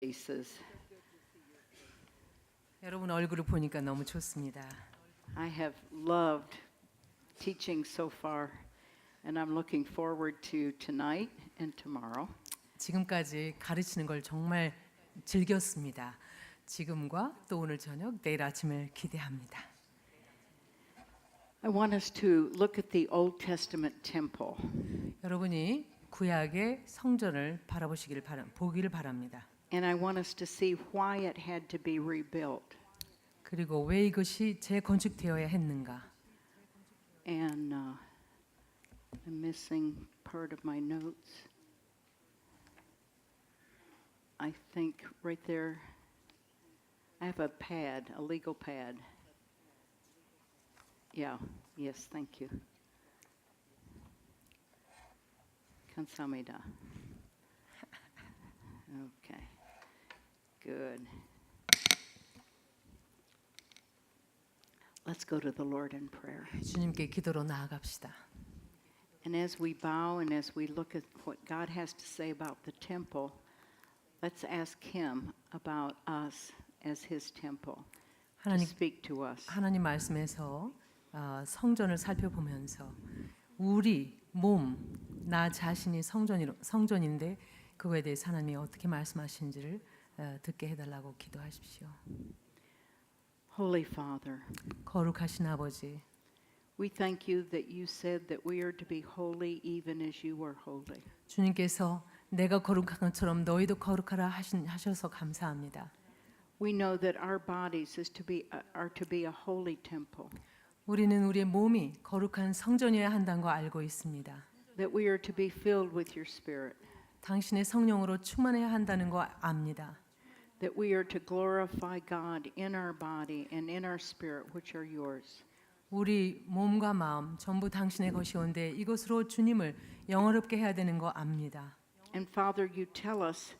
faces. 여러분 얼굴을 보니까 너무 좋습니다. I have loved teaching so far, and I'm looking forward to tonight and tomorrow. 지금까지 가르치는 걸 정말 즐겼습니다. 지금과 또 오늘 저녁, 내일 아침을 기대합니다. I want us to look at the Old Testament temple. 여러분이 구약의 성전을 보기를 바랍니다. And I want us to see why it had to be rebuilt. 그리고 왜 이것이 재건축되어야 했는가? And I'm missing part of my notes. I think right there, I have a pad, a legal pad. Yeah, yes, thank you. 감사합니다. Okay, good. Let's go to the Lord in prayer. 주님께 기도로 나아갑시다. And as we bow and as we look at what God has to say about the temple, let's ask Him about us as His temple to speak to us. 하나님 말씀에서 성전을 살펴보면서 우리 몸, 나 자신이 성전인데 그거에 대해서 하나님이 어떻게 말씀하시는지를 듣게 해달라고 기도하십시오. Holy Father, 거룩하신 아버지, we thank you that you said that we are to be holy even as you are holy. 주님께서 내가 거룩한 것처럼 너희도 거룩하라 하셔서 감사합니다. We know that our bodies are to be a holy temple. 우리는 우리의 몸이 거룩한 성전이어야 한다는 거 알고 있습니다. That we are to be filled with your Spirit. 당신의 성령으로 충만해야 한다는 거 압니다. That we are to glorify God in our body and in our spirit, which are yours. 우리 몸과 마음 전부 당신의 것이온데 이것으로 주님을 영화롭게 해야 되는 거 압니다. And Father, you tell us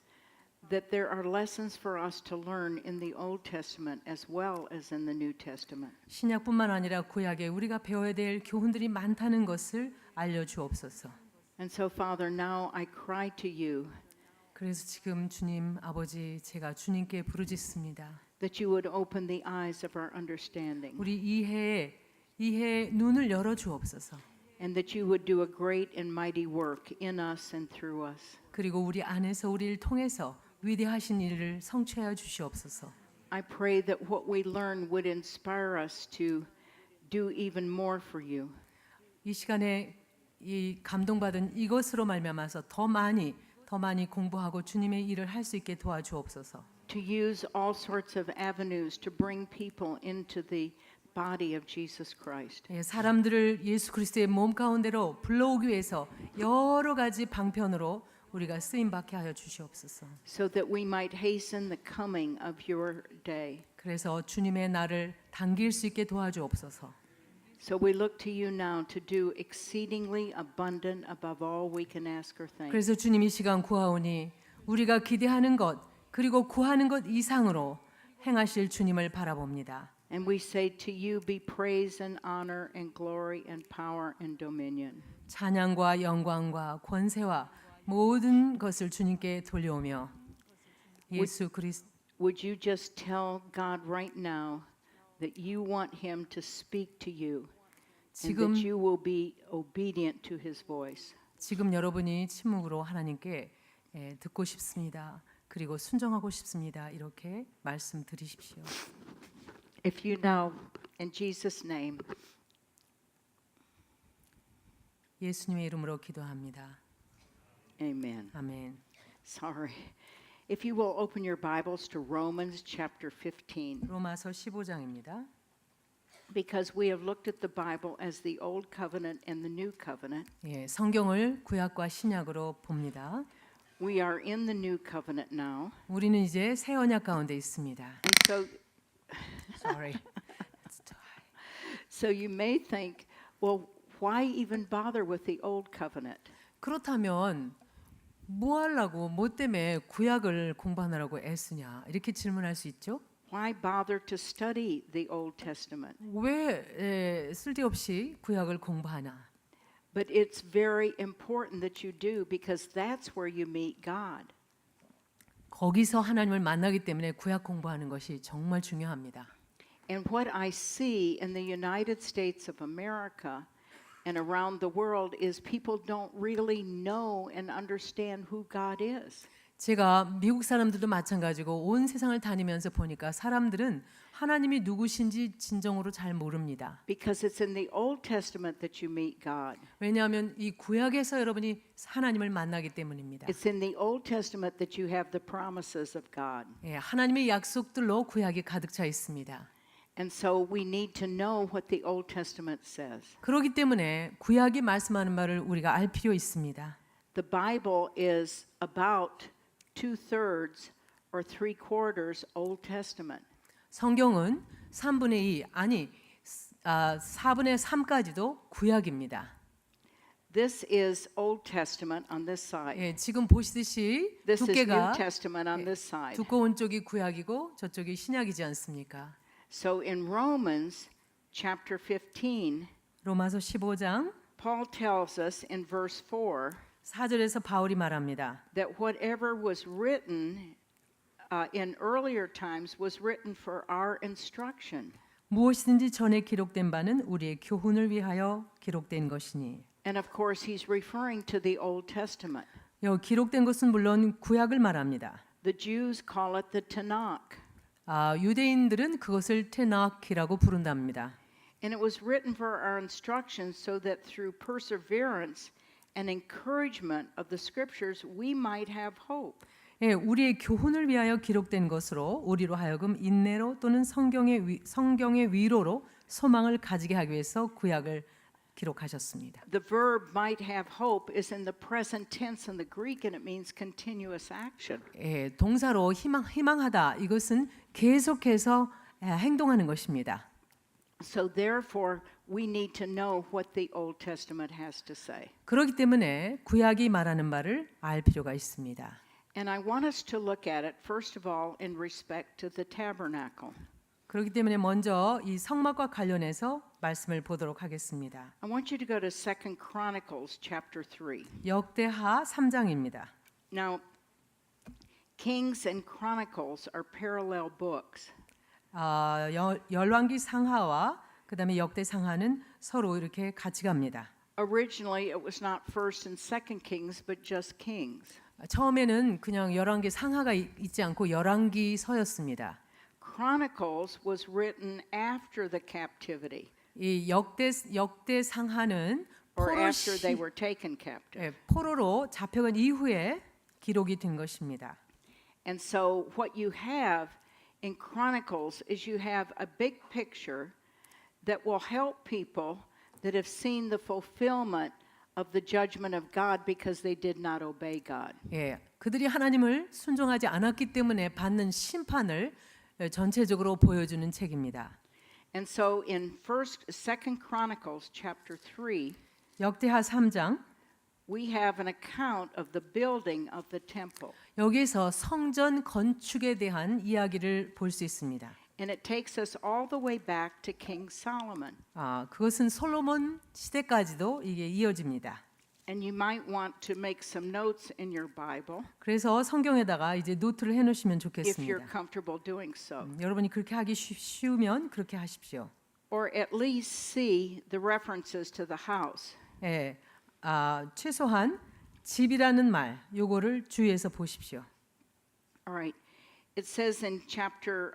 that there are lessons for us to learn in the Old Testament as well as in the New Testament. 신약뿐만 아니라 구약에 우리가 배워야 될 교훈들이 많다는 것을 알려 주옵소서. And so Father, now I cry to you 그래서 지금 주님 아버지 제가 주님께 부르짖습니다. that you would open the eyes of our understanding. 우리 이해의 눈을 열어 주옵소서. And that you would do a great and mighty work in us and through us. 그리고 우리 안에서 우리를 통해서 위대하신 일을 성취하여 주시옵소서. I pray that what we learn would inspire us to do even more for you. 이 시간에 이 감동받은 이것으로 말미암아서 더 많이 공부하고 주님의 일을 할 수 있게 도와주옵소서. To use all sorts of avenues to bring people into the body of Jesus Christ. 사람들을 예수 그리스도의 몸 가운데로 불러오기 위해서 여러 가지 방편으로 우리가 쓰임 받게 하여 주시옵소서. So that we might hasten the coming of your day. 그래서 주님의 날을 당길 수 있게 도와주옵소서. So we look to you now to do exceedingly abundant above all we can ask or think. 그래서 주님 이 시간 구하오니 우리가 기대하는 것 그리고 구하는 것 이상으로 행하실 주님을 바라봅니다. And we say to you be praise and honor and glory and power and dominion. 찬양과 영광과 권세와 모든 것을 주님께 돌려오며 예수 그리스도 Would you just tell God right now that you want him to speak to you and that you will be obedient to his voice. 지금 여러분이 침묵으로 하나님께 듣고 싶습니다. 그리고 순종하고 싶습니다. 이렇게 말씀드리십시오. If you now, in Jesus' name, 예수님의 이름으로 기도합니다. amen. 아멘. Sorry. If you will open your Bibles to Romans chapter 15. 로마서 15장입니다. Because we have looked at the Bible as the Old Covenant and the New Covenant. 성경을 구약과 신약으로 봅니다. We are in the New Covenant now. 우리는 이제 새 언약 가운데 있습니다. And so Sorry. So you may think, well, why even bother with the Old Covenant? 그렇다면 뭐 하려고 뭐 때문에 구약을 공부하느라고 애쓰냐 이렇게 질문할 수 있죠. Why bother to study the Old Testament? 왜 쓸데없이 구약을 공부하나? But it's very important that you do because that's where you meet God. 거기서 하나님을 만나기 때문에 구약 공부하는 것이 정말 중요합니다. And what I see in the United States of America and around the world is people don't really know and understand who God is. 제가 미국 사람들도 마찬가지고 온 세상을 다니면서 보니까 사람들은 하나님이 누구신지 진정으로 잘 모릅니다. Because it's in the Old Testament that you meet God. 왜냐하면 이 구약에서 여러분이 하나님을 만나기 때문입니다. It's in the Old Testament that you have the promises of God. 예, 하나님의 약속들로 구약이 가득 차 있습니다. And so we need to know what the Old Testament says. 그렇기 때문에 구약이 말씀하는 말을 우리가 알 필요 있습니다. The Bible is about 2/3 or 3/4 Old Testament. 성경은 3분의 2 아니 4분의 3까지도 구약입니다. This is Old Testament on this side. 예, 지금 보시듯이 This is New 두께가 Testament on this side. 두꺼운 쪽이 구약이고 저쪽이 신약이지 않습니까? So in Romans chapter 15, 로마서 15장 Paul tells us in verse 4 4절에서 바울이 말합니다. that whatever was written in earlier times was written for our instruction. 무엇이든지 전에 기록된 바는 우리의 교훈을 위하여 기록된 것이니. And of course, he's referring to the Old Testament. 여기 기록된 것은 물론 구약을 말합니다. The Jews call it the Tanakh. 유대인들은 그것을 테나키라고 부른답니다. And it was written for our instruction so that through perseverance and encouragement of the scriptures we might have hope. 예, 우리의 교훈을 위하여 기록된 것으로 우리로 하여금 인내로 또는 성경의 위로로 소망을 가지게 하기 위해서 구약을 기록하셨습니다. The verb might have hope is in the present tense in the Greek and it means continuous action. 예, 동사로 희망하다 이것은 계속해서 행동하는 것입니다. So therefore we need to know what the Old Testament has to say. 그렇기 때문에 구약이 말하는 바를 알 필요가 있습니다. And I want us to look at it first of all in respect to the tabernacle. 그렇기 때문에 먼저 이 성막과 관련해서 말씀을 보도록 하겠습니다. I want you to go to 2 Chronicles chapter 3. 역대하 3장입니다. Now Kings and Chronicles are parallel books. 열왕기 상하와 그다음에 역대 상하는 서로 이렇게 같이 갑니다. Originally it was not 1st and 2nd Kings but just Kings. 처음에는 그냥 열왕기 상하가 있지 않고 열왕기 서였습니다. Chronicles was written after the captivity 이 역대 상하는 or after they were taken captive. 포로로 잡혀간 이후에 기록이 된 것입니다. And so what you have in Chronicles is you have a big picture that will help people that have seen the fulfillment of the judgment of God because they did not obey God. 예, 그들이 하나님을 순종하지 않았기 때문에 받는 심판을 전체적으로 보여주는 책입니다. And so in 2nd Chronicles chapter 3 역대하 3장 we have an account of the building of the temple. 여기서 성전 건축에 대한 이야기를 볼 수 있습니다. And it takes us all the way back to King Solomon. 그것은 솔로몬 시대까지도 이게 이어집니다. And you might want to make some notes in your Bible 그래서 성경에다가 이제 노트를 해 놓으시면 if you're 좋겠습니다. comfortable doing so. 여러분이 그렇게 하기 쉬우면 그렇게 하십시오. Or at least see the references to the house. 예, 최소한 집이라는 말 요거를 주의해서 보십시오. All right. It says in chapter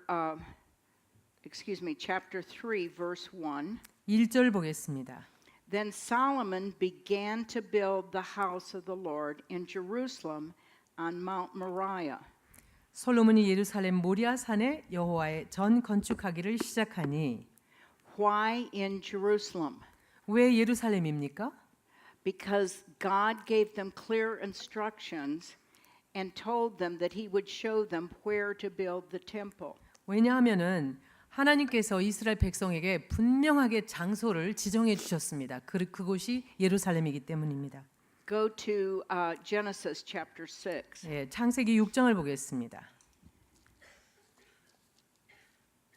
3 verse 1. 1절 보겠습니다. Then Solomon began to build the house of the Lord in Jerusalem on Mount Moriah. 솔로몬이 예루살렘 모리아 산에 여호와의 전 건축하기를 시작하니 Why in Jerusalem? 왜 예루살렘입니까? Because God gave them clear instructions and told them that he would show them where to build the temple. 왜냐하면은 하나님께서 이스라엘 백성에게 분명하게 장소를 지정해 주셨습니다. 그곳이 예루살렘이기 때문입니다. Go to Genesis chapter 6. 예, 창세기 6장을 보겠습니다.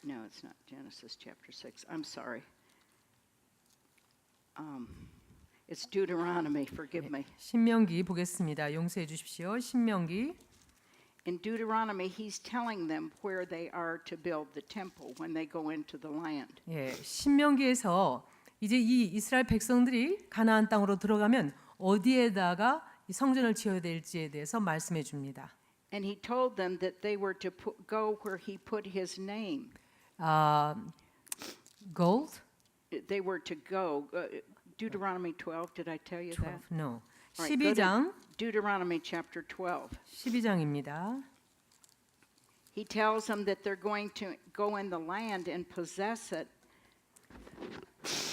No, it's not Genesis chapter 6. I'm sorry. It's Deuteronomy. Forgive me. 신명기 보겠습니다. 용서해 주십시오. 신명기 in Deuteronomy, he's telling them where they are to build the temple when they go into the land. 예, 신명기에서 이제 이 이스라엘 백성들이 가나안 땅으로 들어가면 어디에다가 이 성전을 지어야 될지에 대해서 말씀해 줍니다. And he told them that they were to go where he put his name. Gold? They were to go. Deuteronomy 12, did I tell you 12. that? No. All right, go to 12장. Deuteronomy chapter 12. 12장입니다. He tells them that they're going to go in the land and possess it.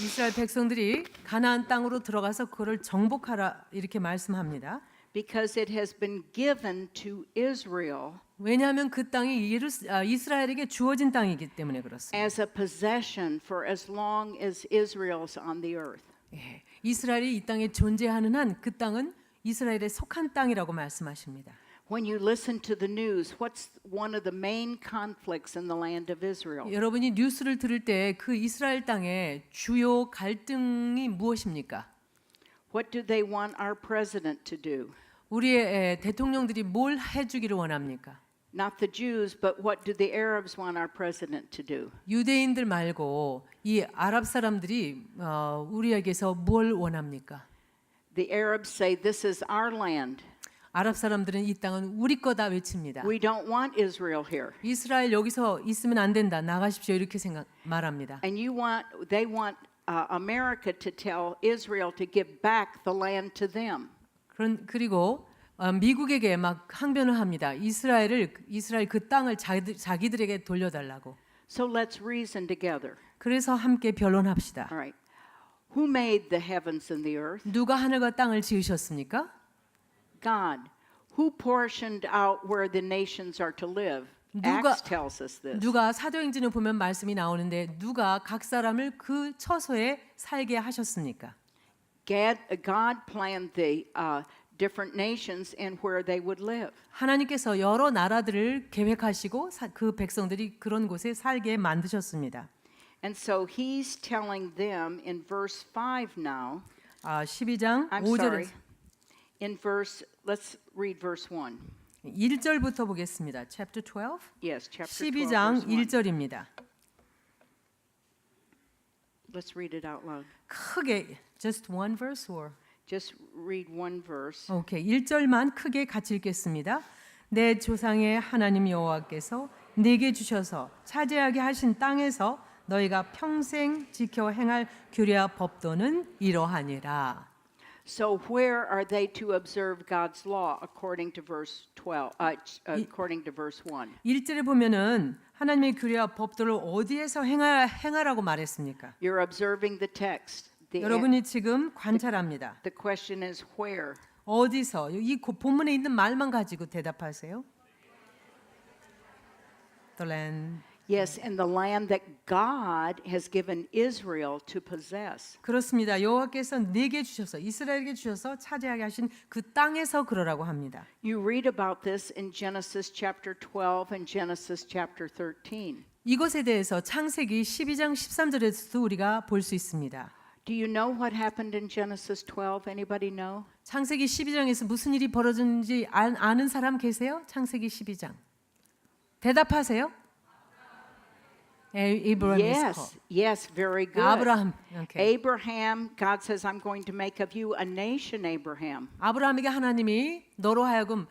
이스라엘 백성들이 가나안 땅으로 들어가서 그를 정복하라 이렇게 말씀합니다. Because it has been given to Israel 왜냐하면 그 땅이 이스라엘에게 주어진 땅이기 때문에 그렇습니다. as a possession for as long as Israel's on the earth. 예, 이스라엘이 이 땅에 존재하는 한 그 땅은 이스라엘에 속한 땅이라고 말씀하십니다. When you listen to the news, what's one of the main conflicts in the land of Israel? 여러분이 뉴스를 들을 때 그 이스라엘 땅의 주요 갈등이 무엇입니까? What do they want our president to do? 우리의 대통령들이 뭘 해주기를 원합니까? Not the Jews, but what do the Arabs want our president to do? 유대인들 말고 이 아랍 사람들이 우리에게서 뭘 원합니까? The Arabs say this is our land. 아랍 사람들은 이 땅은 우리 거다 외칩니다. We don't want Israel here. 이스라엘 여기서 있으면 안 된다. 나가십시오. 이렇게 말합니다. And they want America to tell Israel to give back the land to them. 그리고 미국에게 막 항변을 합니다. 이스라엘 그 땅을 자기들에게 돌려달라고. So let's reason together. 그래서 함께 변론합시다. All right. Who made the heavens and the earth? 누가 하늘과 땅을 지으셨습니까? God. Who portioned out where the nations are to live? Acts tells us this. 누가 사도행전을 보면 말씀이 나오는데 누가 각 사람을 그 처소에 살게 하셨습니까? God planned the different nations and where they would live. 하나님께서 여러 나라들을 계획하시고 그 백성들이 그런 곳에 살게 만드셨습니다. And so he's telling them in verse 5 now. 12장 I'm 5절에 sorry. Let's read verse 1. 1절부터 보겠습니다. Chapter 12. Yes, chapter 12. 12장 verse 1. 1절입니다. Let's read it out loud. 크게 just one verse or Just read one verse. 오케이. 1절만 크게 같이 읽겠습니다. 내 조상의 하나님 여호와께서 네게 주셔서 차지하게 하신 땅에서 너희가 평생 지켜 행할 규례와 법도는 이러하니라. So where are they to observe God's law according to verse 12? According to verse 1. 1절에 보면은 하나님의 규례와 법도를 어디에서 행하라고 말했습니까? You're observing the text. 여러분이 지금 관찰합니다. The question is where? 어디서? 이 본문에 있는 말만 가지고 대답하세요. The land. Yes, in the land that God has given Israel to possess. 그렇습니다. 여호와께서 네게 주셔서 이스라엘에게 주셔서 차지하게 하신 그 땅에서 그러라고 합니다. You read about this in Genesis chapter 12 and Genesis chapter 13. 이것에 대해서 창세기 12장 13절에서도 우리가 볼 수 있습니다. Do you know what happened in Genesis 12? Anybody know? 창세기 12장에서 무슨 일이 벌어졌는지 아는 사람 계세요? 창세기 12장. 대답하세요. Abraham is called. Yes, very good. 아브라함. Okay. Abraham, God says, I'm going to make of you a nation, Abraham. 아브라함에게 하나님이 너로 하여금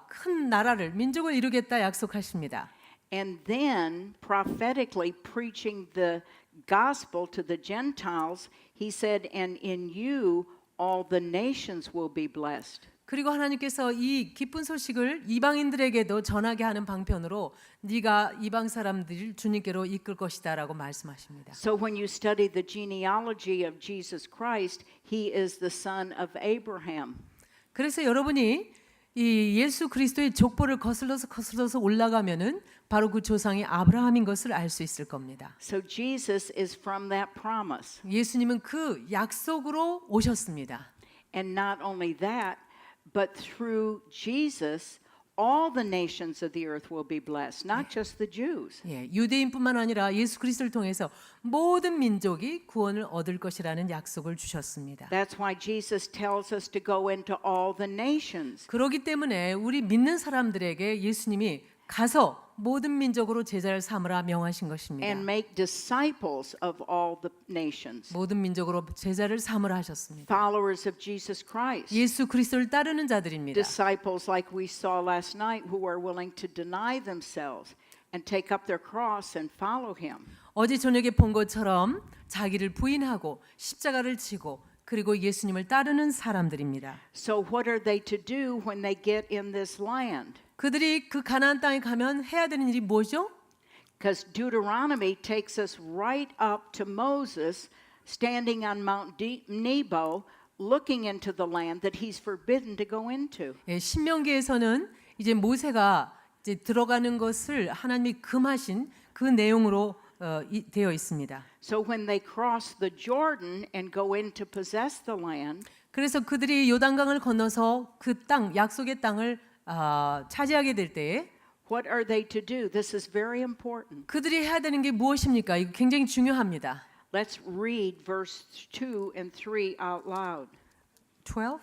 큰 나라를 민족을 이루겠다 약속하십니다. And then prophetically preaching the gospel to the Gentiles, he said, and in you all the nations will be blessed. 그리고 하나님께서 이 기쁜 소식을 이방인들에게도 전하게 하는 방편으로 네가 이방 사람들을 주님께로 이끌 것이다라고 말씀하십니다. So when you study the genealogy of Jesus Christ, he is the son of Abraham. 그래서 여러분이 이 예수 그리스도의 족보를 거슬러서 올라가면은 바로 그 조상이 아브라함인 것을 알 수 있을 겁니다. So Jesus is from that promise. 예수님은 그 약속으로 오셨습니다. And not only that, but through Jesus, all the nations of the earth will be blessed, not just the Jews. 예, 유대인뿐만 아니라 예수 그리스도를 통해서 모든 민족이 구원을 얻을 것이라는 약속을 주셨습니다. That's why Jesus tells us to go into all the nations. 그렇기 때문에 우리 믿는 사람들에게 예수님이 가서 모든 민족으로 제자를 삼으라 명하신 것입니다. And make disciples of all the nations, 모든 민족으로 제자를 삼으라 하셨습니다. followers of Jesus Christ, 예수 그리스도를 따르는 자들입니다. disciples like we saw last night who are willing to deny themselves and take up their cross and follow him. 어제 저녁에 본 것처럼 자기를 부인하고 십자가를 지고 그리고 예수님을 따르는 사람들입니다. So what are they to do when they get in this land? 그들이 그 가나안 땅에 가면 해야 되는 일이 뭐죠? Because Deuteronomy takes us right up to Moses standing on Mount Nebo looking into the land that he's forbidden to go into. 예, 신명기에서는 이제 모세가 이제 들어가는 것을 하나님이 금하신 그 내용으로 되어 있습니다. So when they cross the Jordan and go in to possess the land, 그래서 그들이 요단강을 건너서 그 땅, 약속의 땅을 차지하게 될 때에 what are they to do? This is very important. 그들이 해야 되는 게 무엇입니까? 이거 굉장히 중요합니다. Let's read verse 2 and 3 out loud. 12?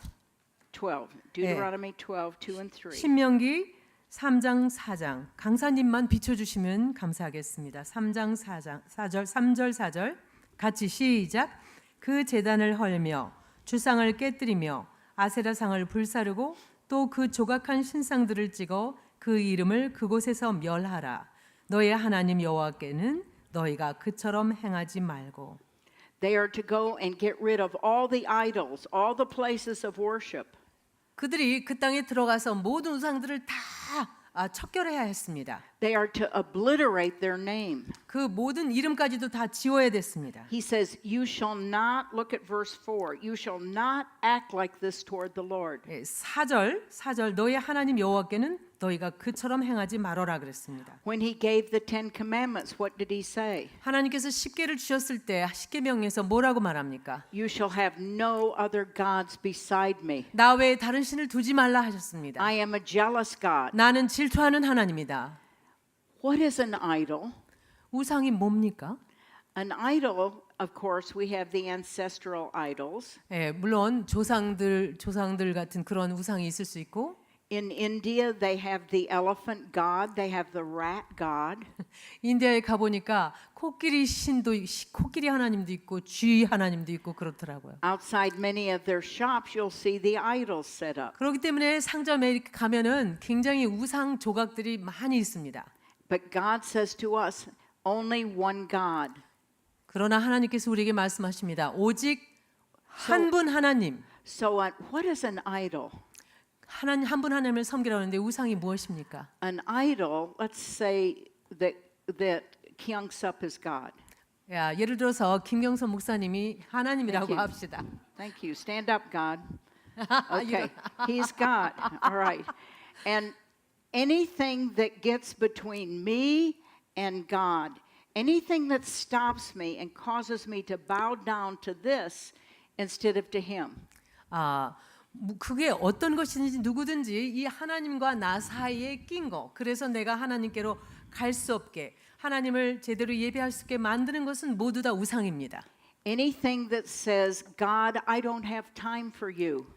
12. Deuteronomy 12, 2 and 3. 신명기 3장 4장 강사님만 비춰주시면 감사하겠습니다. 3장 4절 3절 4절 같이 시작. 그 제단을 헐며 주상을 깨뜨리며 아세라상을 불사르고 또 그 조각한 신상들을 찍어 그 이름을 그곳에서 멸하라. 너의 하나님 여호와께는 너희가 그처럼 행하지 말고. They are to go and get rid of all the idols, all the places of worship. 그들이 그 땅에 들어가서 모든 우상들을 다 척결해야 했습니다. They are to obliterate their name. 그 모든 이름까지도 다 지워야 됐습니다. He says, you shall not, look at verse 4, you shall not act like this toward the Lord. 4절 너희 하나님 여호와께는 너희가 그처럼 행하지 말아라 그랬습니다. When he gave the 10 commandments, what did he say? 하나님께서 십계를 주셨을 때 십계명에서 뭐라고 말합니까? You shall have no other gods beside me. 나 외에 다른 신을 두지 말라 하셨습니다. I am a jealous God. 나는 질투하는 하나님이다. What is an idol? 우상이 뭡니까? An idol, of course, we have the ancestral idols. 예, 물론 조상들 같은 그런 우상이 있을 수 있고 In India, they have the elephant god, they have the rat god. 인디아에 가 보니까 코끼리 코끼리 하나님도 있고 쥐 하나님도 있고 그렇더라고요. Outside many of their shops, you'll see the idols set up. 그렇기 때문에 상점에 이렇게 가면은 굉장히 우상 조각들이 많이 있습니다. But God says to us, only one God. 그러나 하나님께서 우리에게 말씀하십니다. 오직 한 분 하나님. So what is an idol? 하나님 한 분 하나님을 섬기라는데 우상이 무엇입니까? An idol, let's say that Kyung-sup is God. 야, 예를 들어서 김경선 목사님이 하나님이라고 Thank you. 합시다. Thank you. Stand up, God. Okay, he's God. All right. And anything that gets between me and God, anything that stops me and causes me to bow down to this instead of to him. 그게 어떤 것이든지 누구든지 이 하나님과 나 사이에 낀 거. 그래서 내가 하나님께로 갈 수 없게 하나님을 제대로 예배할 수 있게 만드는 것은 모두 다 우상입니다. Anything that says, God, I don't have time for you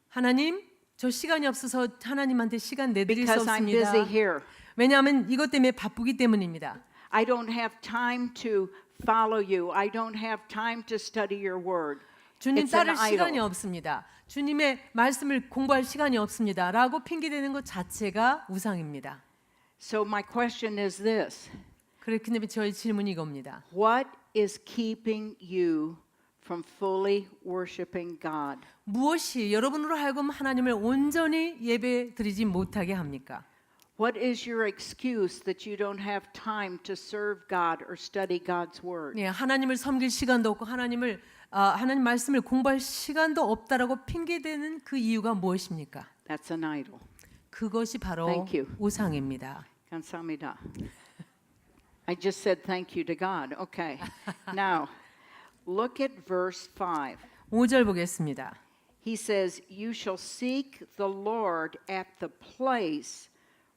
하나님, 저 시간이 없어서 하나님한테 시간 내드릴 수 because I'm 없습니다. busy here. 왜냐하면 이것 때문에 바쁘기 때문입니다. I don't have time to follow you. I don't have time to study your word. 주님 It's an 따를 시간이 idol. 없습니다. 주님의 말씀을 공부할 시간이 없습니다. 라고 핑계대는 것 자체가 우상입니다. So my question is this. 그렇기 때문에 저희 질문이 이겁니다. What is keeping you from fully worshiping God? 무엇이 여러분으로 하여금 하나님을 온전히 예배드리지 못하게 합니까? What is your excuse that you don't have time to serve God or study God's word? 네, 하나님을 섬길 시간도 없고 하나님 말씀을 공부할 시간도 없다라고 핑계대는 그 이유가 무엇입니까? That's an idol. 그것이 바로 Thank you. 우상입니다. 감사합니다. I just said thank you to God. Okay. Now, look at verse 5. 5절 보겠습니다. He says, "You shall seek the Lord at the place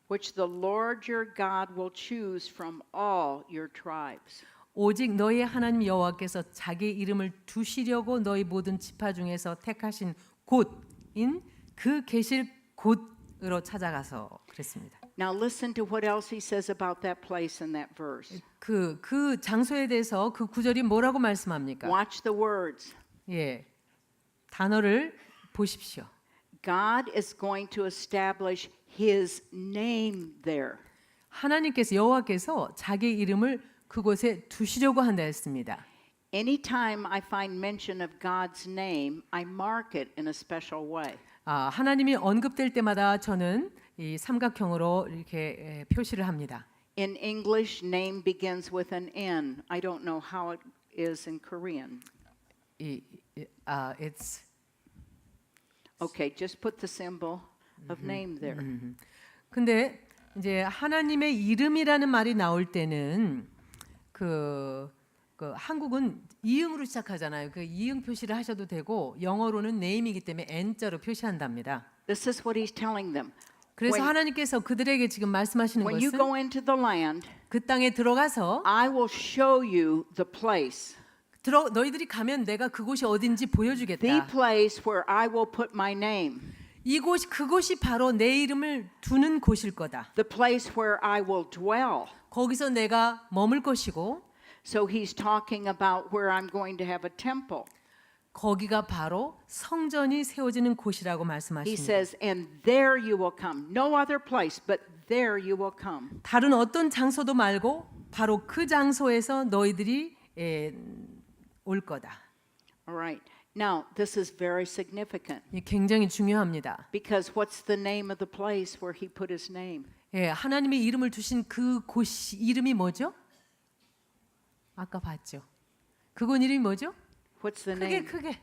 which the Lord your God will choose from all your tribes. 오직 너희 하나님 여호와께서 자기 이름을 두시려고 너희 모든 지파 중에서 택하신 곳인 그 계실 곳으로 찾아가서 그랬습니다. Now listen to what else he says about that place in that verse. 그 장소에 대해서 그 구절이 뭐라고 말씀합니까? Watch the words. 예. 단어를 보십시오. God is going to establish his name there. 하나님께서 여호와께서 자기 이름을 그곳에 두시려고 한다 했습니다. Anytime I find mention of God's name, I mark it in a special way. 하나님이 언급될 때마다 저는 이 삼각형으로 이렇게 표시를 합니다. In English, name begins with an N. I don't know how it is in Korean. It's Okay, just put the symbol of name there. 근데 이제 하나님의 이름이라는 말이 나올 때는 그 한국은 이응으로 시작하잖아요. 그 이응 표시를 하셔도 되고 영어로는 name이기 때문에 n자로 표시한답니다. This is what he's telling them. 그래서 When- 하나님께서 그들에게 지금 말씀하시는 When you 것은 go into the land, 그 땅에 들어가서 I will show you the place. 너희들이 가면 내가 그곳이 어딘지 The 보여주겠다. place where I will put my name. 그곳이 바로 내 이름을 두는 곳일 거다. The place where I will dwell. 거기서 내가 머물 것이고 So he's talking about where I'm going to have a temple. 거기가 바로 성전이 세워지는 곳이라고 He 말씀하십니다. says, and there you will come. No other place, but there you will come. 다른 어떤 장소도 말고 바로 그 장소에서 너희들이 올 거다. All right. Now, this is very significant 이게 굉장히 중요합니다. because what's the name of the place where he put his name? 하나님의 이름을 두신 그 곳 이름이 뭐죠? 아까 봤죠. 그곳 이름이 뭐죠? What's the 크게 name? 크게.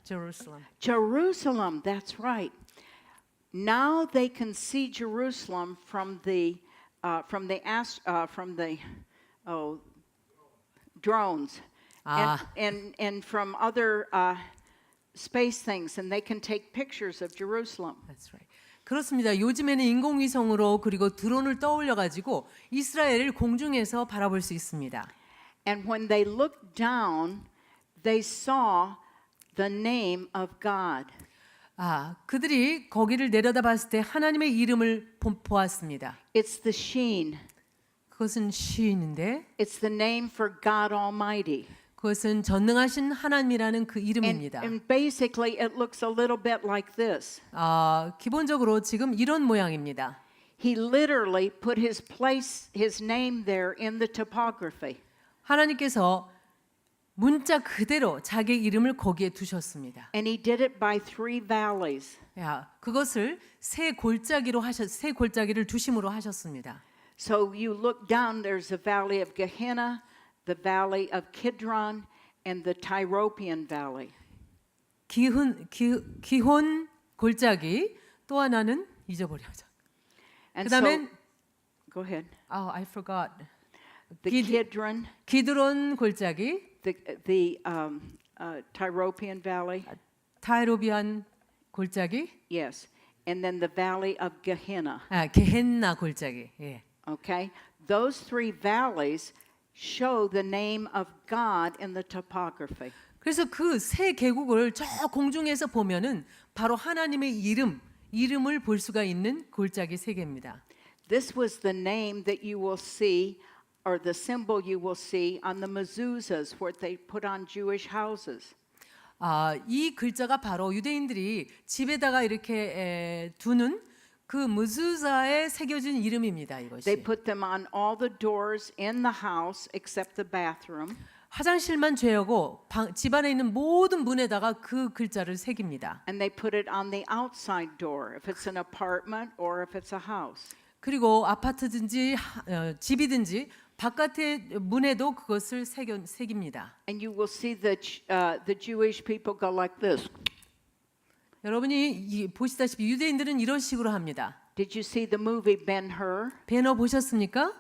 Jerusalem. Jerusalem, that's right. Now they can see Jerusalem from the drones and from other space things, and they can take pictures of Jerusalem. That's right. 그렇습니다. 요즘에는 인공위성으로 그리고 드론을 떠올려 가지고 이스라엘을 공중에서 바라볼 수 있습니다. And when they looked down, they saw the name of God. 그들이 거기를 내려다봤을 때 하나님의 이름을 보았습니다. It's the Sheen. 그것은 시인인데 It's the name for God Almighty. 그것은 전능하신 하나님이라는 그 이름입니다. And basically, it looks a little bit like this. 기본적으로 지금 이런 모양입니다. He literally put his name there in the topography. 하나님께서 문자 그대로 자기 이름을 거기에 두셨습니다. And he did it by 3 valleys. 그것을 세 골짜기를 두심으로 하셨습니다. So you look down, there's the valley of Gehenna, the valley of Kidron, and the Tyropian valley. 기혼 골짜기 또 하나는 잊어버려서. And 그다음엔 so, go ahead. I forgot. The Kidron, 기드론 골짜기, the Tyropian valley, 타이로비안 골짜기, yes, and then the valley of Gehenna. 게헨나 골짜기. 예. Okay, those 3 valleys show the name of God in the topography. 그래서 그 세 계곡을 저 공중에서 보면은 바로 하나님의 이름을 볼 수가 있는 골짜기 세 개입니다. This was the name that you will see, or the symbol you will see on the mezuzahs, where they put on Jewish houses. 이 글자가 바로 유대인들이 집에다가 이렇게 두는 그 무즈사에 새겨진 이름입니다. 이것이. They put them on all the doors in the house except the bathroom. 화장실만 제하고 집안에 있는 모든 문에다가 그 글자를 새깁니다. And they put it on the outside door if it's an apartment or if it's a house. 그리고 아파트든지 집이든지 바깥의 문에도 그것을 새깁니다. And you will see the Jewish people go like this. 여러분이 보시다시피 유대인들은 이런 식으로 합니다. Did you see the movie Ben-Hur? 배너 보셨습니까?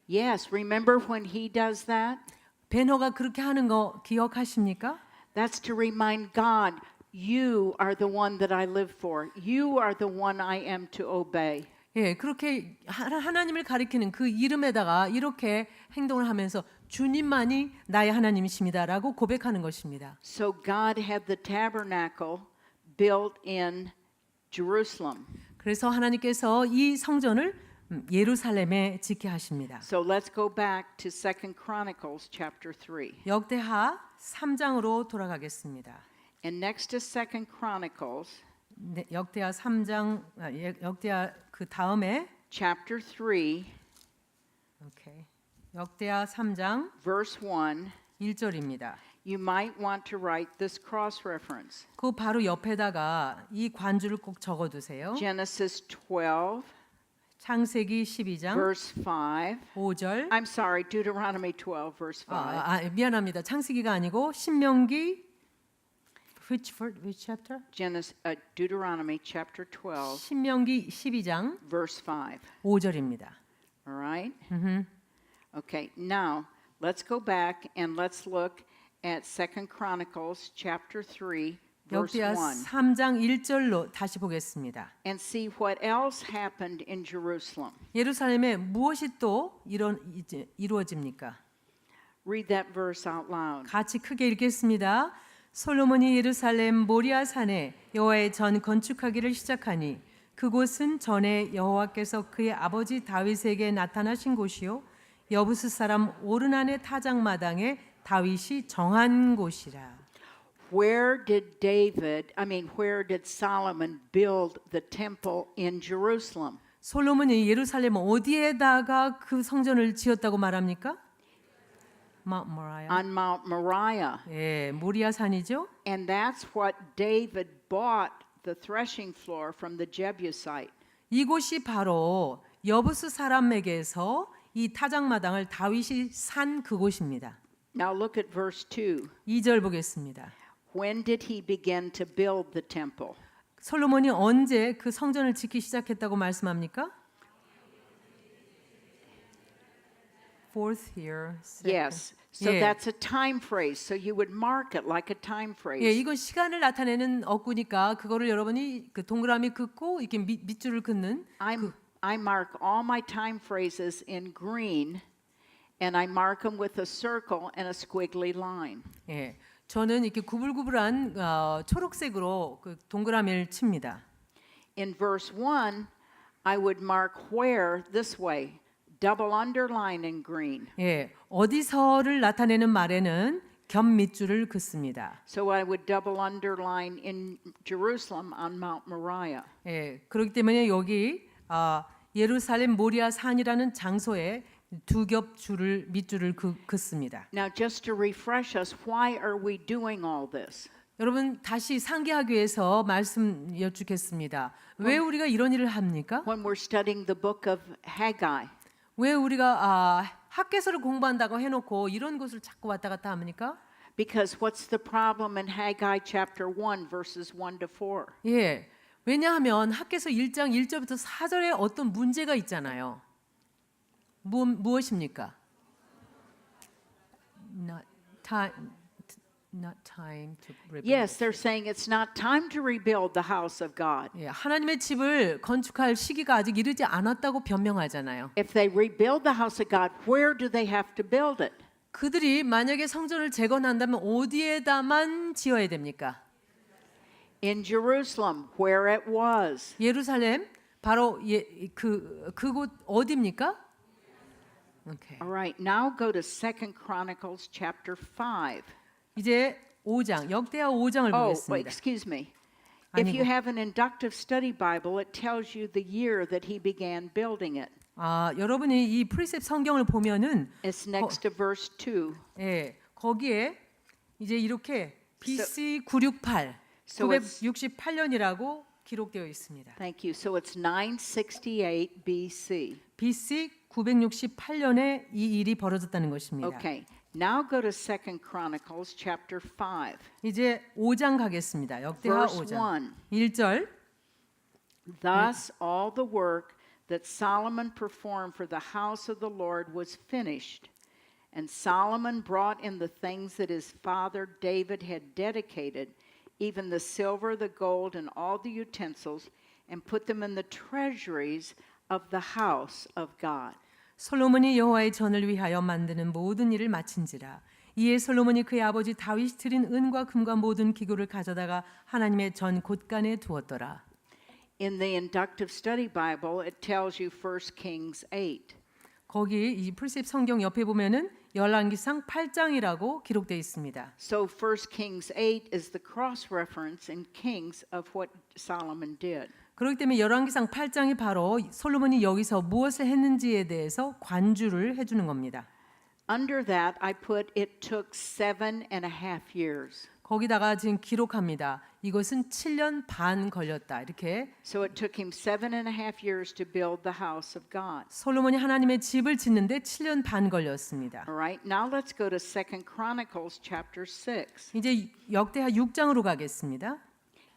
Yes, remember when he does that? 배너가 그렇게 하는 거 기억하십니까? That's to remind God, You are the one that I live for. You are the one I am to obey. 예, 그렇게 하나님을 가리키는 그 이름에다가 이렇게 행동을 하면서 주님만이 나의 하나님이십니다라고 고백하는 것입니다. So God had the tabernacle built in Jerusalem. 그래서 하나님께서 이 성전을 예루살렘에 짓게 하십니다. So let's go back to 2 Chronicles chapter 3. 역대하 3장으로 돌아가겠습니다. And next to 2 Chronicles 네, 역대하 3장 역대하 그 다음에 chapter 3 오케이. 역대하 3장 verse 1, 1절입니다. you might want to write this cross reference. 그 바로 옆에다가 이 관주를 꼭 적어 두세요. Genesis 12 창세기 12장 verse 5. 5절. I'm sorry, Deuteronomy 12 verse 5. 미안합니다. 창세기가 아니고 신명기 which chapter? Deuteronomy chapter 12 신명기 12장 verse 5. 5절입니다. All right? Okay, now let's go back and let's look at 2 Chronicles chapter 3 verse 역대하 1 3장 1절로 다시 보겠습니다. and see what else happened in Jerusalem. 예루살렘에 무엇이 또 이루어집니까? Read that verse out loud. 같이 크게 읽겠습니다. 솔로몬이 예루살렘 모리아 산에 여호와의 전 건축하기를 시작하니 그곳은 전에 여호와께서 그의 아버지 다윗에게 나타나신 곳이요 여부스 사람 오르난의 타작마당에 다윗이 정한 곳이라. Where did Solomon build the temple in Jerusalem? 솔로몬이 예루살렘 어디에다가 그 성전을 지었다고 말합니까? Mount Moriah. On Mount Moriah. 예, 모리아 산이죠. And that's what David bought the threshing floor from the Jebusite. 이곳이 바로 여부스 사람에게서 이 타작마당을 다윗이 산 그곳입니다. Now look at verse 2. 2절 보겠습니다. When did he begin to build the temple? 솔로몬이 언제 그 성전을 짓기 시작했다고 말씀합니까? Fourth year. Yes. So 예. that's a time phrase. So you would mark it like a time 예, phrase. 이건 시간을 나타내는 어구니까 그거를 여러분이 그 동그라미 긋고 이렇게 밑줄을 긋는 I mark all my time phrases in green and I mark them with a circle and a squiggly line. 예, 저는 이렇게 구불구불한 초록색으로 그 동그라미를 칩니다. In verse 1, I would mark where this way. Double underline in green. 예, 어디서를 나타내는 말에는 겸 밑줄을 긋습니다. So I would double underline in Jerusalem on Mount Moriah. 예, 그렇기 때문에 여기 예루살렘 모리아 산이라는 장소에 두 겹 줄을 밑줄을 긋습니다. Now just to refresh us, why are we doing all this? 여러분 다시 상기하기 위해서 말씀 여쭙겠습니다. 왜 우리가 이런 일을 합니까? When we're studying the book of Haggai. 왜 우리가 학개서를 공부한다고 해놓고 이런 것을 자꾸 왔다 갔다 합니까? Because what's the problem in Haggai chapter 1 verses 1 to 4? 예, 왜냐하면 학개서 1장 1절부터 4절에 어떤 문제가 있잖아요. 무엇입니까? Not time to rebuild. Yes, they're saying it's not time to rebuild the house of God. 예, 하나님의 집을 건축할 시기가 아직 이르지 않았다고 변명하잖아요. If they rebuild the house of God, where do they have to build it? 그들이 만약에 성전을 재건한다면 어디에다만 지어야 됩니까? In Jerusalem, where it was. 예루살렘 바로 그곳 어디입니까? Okay. All right, now go to 2 Chronicles chapter 5. 이제 5장 역대하 5장을 Oh, wait, 보겠습니다. excuse me. If you 아니고. have an inductive study Bible, it tells you the year that he began building it. 여러분이 이 프리셉 성경을 보면은 It's next to verse 2. 예, 거기에 이제 이렇게 BC 968 So it's- 968년이라고 기록되어 있습니다. Thank you. So it's 968 BC. BC 968년에 이 일이 벌어졌다는 것입니다. Okay. Now go to 2 Chronicles chapter 5. 이제 5장 가겠습니다. 역대하 Verse 5장 1. 1절. Thus all the work that Solomon performed for the house of the Lord was finished. And Solomon brought in the things that his father David had dedicated, even the silver, the gold, and all the utensils, and put them in the treasuries of the house of God. 솔로몬이 여호와의 전을 위하여 만드는 모든 일을 마친지라. 이에 솔로몬이 그의 아버지 다윗이 드린 은과 금과 모든 기구를 가져다가 하나님의 전 곳간에 두었더라. In the Inductive Study Bible, it tells you 1 Kings 8. 거기 이 풀십 성경 옆에 보면은 열왕기상 8장이라고 기록되어 있습니다. So 1 Kings 8 is the cross reference in Kings of what Solomon did. 그렇기 때문에 열왕기상 8장이 바로 솔로몬이 여기서 무엇을 했는지에 대해서 관주를 해주는 겁니다. Under that, I put it took 7.5 years. 거기다가 지금 기록합니다. 이것은 7년 반 걸렸다. 이렇게 So it took him 7.5 years to build the house of God. 솔로몬이 하나님의 집을 짓는데 7년 반 걸렸습니다. All right, now let's go to 2 Chronicles chapter 6. 이제 역대하 6장으로 가겠습니다.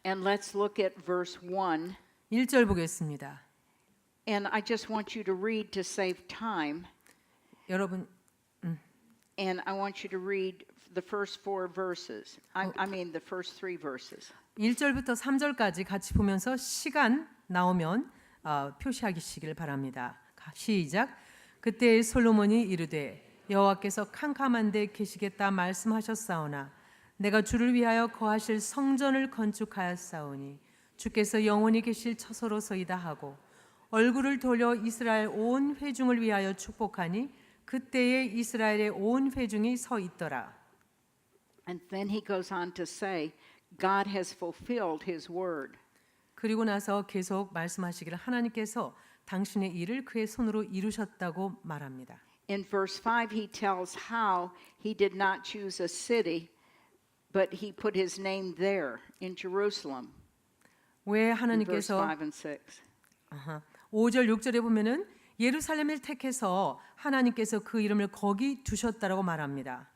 And let's look at verse 1. 1절 보겠습니다. And I just want you to read to save time. 여러분 And I want you to read the first 4 verses. I mean the first 3 verses. 1절부터 3절까지 같이 보면서 시간 나오면 표시하시길 바랍니다. 시작. 그때 솔로몬이 이르되 여호와께서 캄캄한 데 계시겠다 말씀하셨사오나 내가 주를 위하여 거하실 성전을 건축하였사오니 주께서 영원히 계실 처소로서이다 하고 얼굴을 돌려 이스라엘 온 회중을 위하여 축복하니 그때에 이스라엘의 온 회중이 서 있더라. And then he goes on to say, God has fulfilled his word. 그리고 나서 계속 말씀하시기를 하나님께서 당신의 일을 그의 손으로 이루셨다고 말합니다. In verse 5, he tells how he did not choose a city, but he put his name there in Jerusalem. 왜 In verse 하나님께서 5 and 6. 5절 6절에 보면은 예루살렘을 택해서 하나님께서 그 이름을 거기 두셨다라고 말합니다.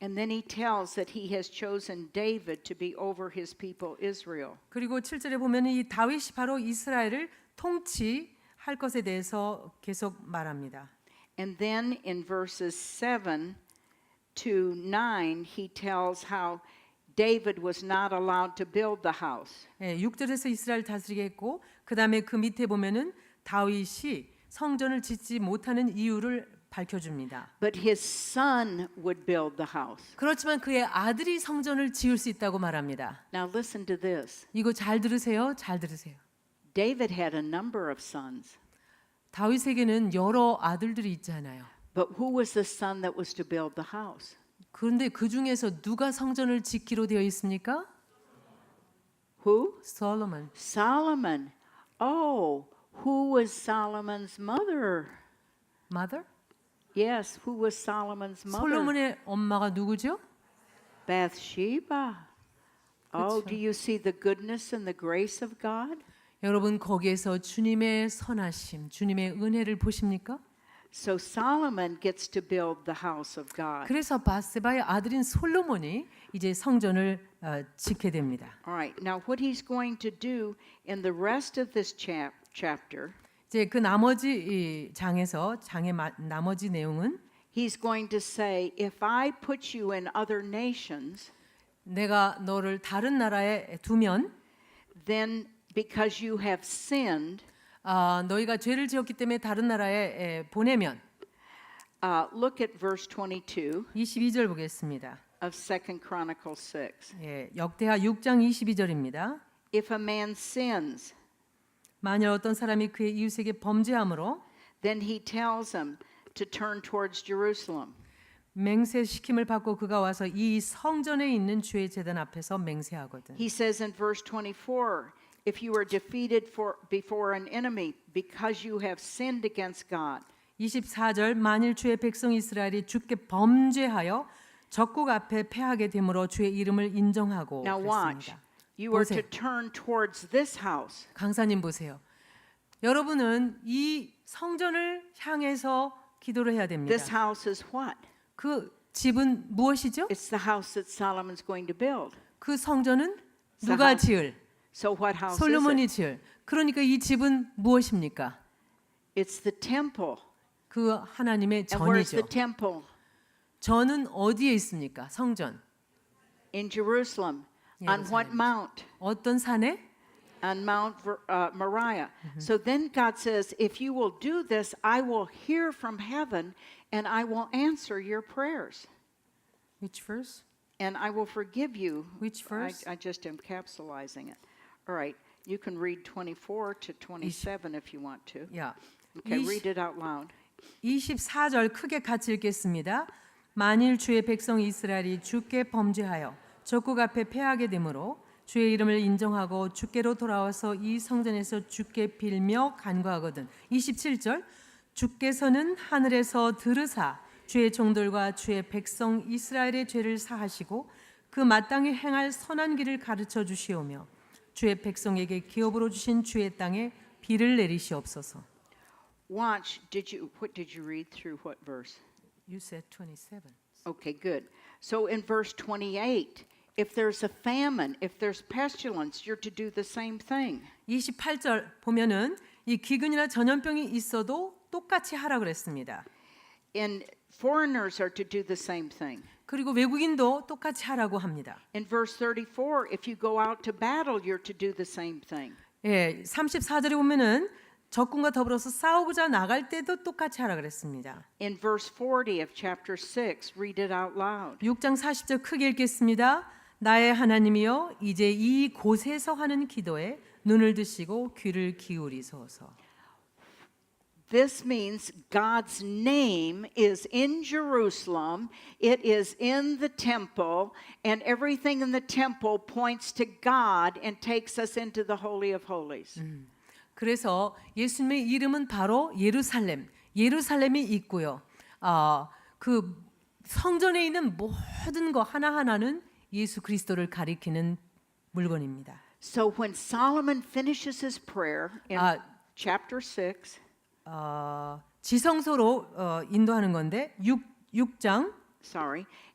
And then he tells that he has chosen David to be over his people Israel. 그리고 7절에 보면은 이 다윗이 바로 이스라엘을 통치할 것에 대해서 계속 말합니다. And then in verses 7 to 9, he tells how David was not allowed to build the house. 6절에서 이스라엘 다스리게 했고 그다음에 그 밑에 보면은 다윗이 성전을 짓지 못하는 이유를 밝혀줍니다. But his son would build the house. 그렇지만 그의 아들이 성전을 지을 수 있다고 말합니다. Now listen to this. 이거 잘 들으세요. 잘 들으세요. David had a number of sons. 다윗에게는 여러 아들들이 있잖아요. But who was the son that was to build the house? 그런데 그 중에서 누가 성전을 짓기로 되어 있습니까? Who? 솔로몬. Solomon. Oh, who was Solomon's mother? Mother? Yes, who was Solomon's mother? 솔로몬의 엄마가 누구죠? Bathsheba. Oh, 그쵸. do you see the goodness and the grace of God? 여러분 거기에서 주님의 선하심, 주님의 은혜를 보십니까? So Solomon gets to build the house of God. 그래서 바세바의 아들인 솔로몬이 이제 성전을 짓게 됩니다. All right. Now what he's going to do in the rest of this chapter, 이제 그 나머지 이 장에서 장의 나머지 내용은 he's going to say, if I put you in other nations, 내가 너를 다른 나라에 두면 then because you have sinned, 너희가 죄를 지었기 때문에 다른 나라에 보내면 look at verse 22 22절 보겠습니다. of 2 Chronicles 6. 예, 역대하 6장 22절입니다. If a man sins, 만일 어떤 사람이 그의 이웃에게 범죄함으로 then he tells him to turn towards Jerusalem. 맹세시킴을 받고 그가 와서 이 성전에 있는 주의 제단 앞에서 맹세하거든. He says in verse 24, if you are defeated before an enemy because you have sinned against God. 24절 만일 주의 백성 이스라엘이 주께 범죄하여 적국 앞에 패하게 되므로 주의 이름을 인정하고 Now watch. 그랬습니다. You are 보세요. to turn towards this house. 강사님 보세요. 여러분은 이 성전을 향해서 기도를 해야 됩니다. This house is what? 그 집은 무엇이죠? It's the house that Solomon's going to build. 그 성전은 the 누가 house. 지을? So what house is 솔로몬이 it? 지을. 그러니까 이 집은 무엇입니까? It's the temple. 그 하나님의 And where's 전이죠. the temple? 전은 어디에 있습니까? 성전. In Jerusalem. On what mount? 어떤 산에? On Mount Moriah. So then God says, if you will do this, I will hear from heaven and I will answer your prayers. Which verse? And I will forgive you. Which verse? I just am capsulizing it. All right. You can read 24 to 27 if you want to. 야. Okay, read it out loud. 24절 크게 같이 읽겠습니다. 만일 주의 백성 이스라엘이 주께 범죄하여 적국 앞에 패하게 되므로 주의 이름을 인정하고 주께로 돌아와서 이 성전에서 주께 빌며 간구하거든. 27절 주께서는 하늘에서 들으사 주의 종들과 주의 백성 이스라엘의 죄를 사하시고 그 마땅히 행할 선한 길을 가르쳐 주시오며 주의 백성에게 기업으로 주신 주의 땅에 비를 내리시옵소서. Watch. What did you read through what verse? You said 27. Okay, good. So in verse 28, if there's a famine, if there's pestilence, you're to do the same thing. 28절 보면은 이 기근이나 전염병이 있어도 똑같이 하라 그랬습니다. And foreigners are to do the same thing. 그리고 외국인도 똑같이 하라고 합니다. In verse 34, if you go out to battle, you're to do the same thing. 예, 34절에 보면은 적군과 더불어서 싸우고자 나갈 때도 똑같이 하라 그랬습니다. In verse 40 of chapter 6, read it out loud. 6장 40절 크게 읽겠습니다. 나의 하나님이여 이제 이 곳에서 하는 기도에 눈을 드시고 귀를 기울이소서. This means God's name is in Jerusalem, it is in the temple, and everything in the temple points to God and takes us into the Holy of Holies. 그래서 예수님의 이름은 바로 예루살렘이 있고요. 그 성전에 있는 모든 거 하나하나는 예수 그리스도를 가리키는 물건입니다. So when Solomon finishes his prayer in chapter 6, 지성소로 인도하는 건데 6장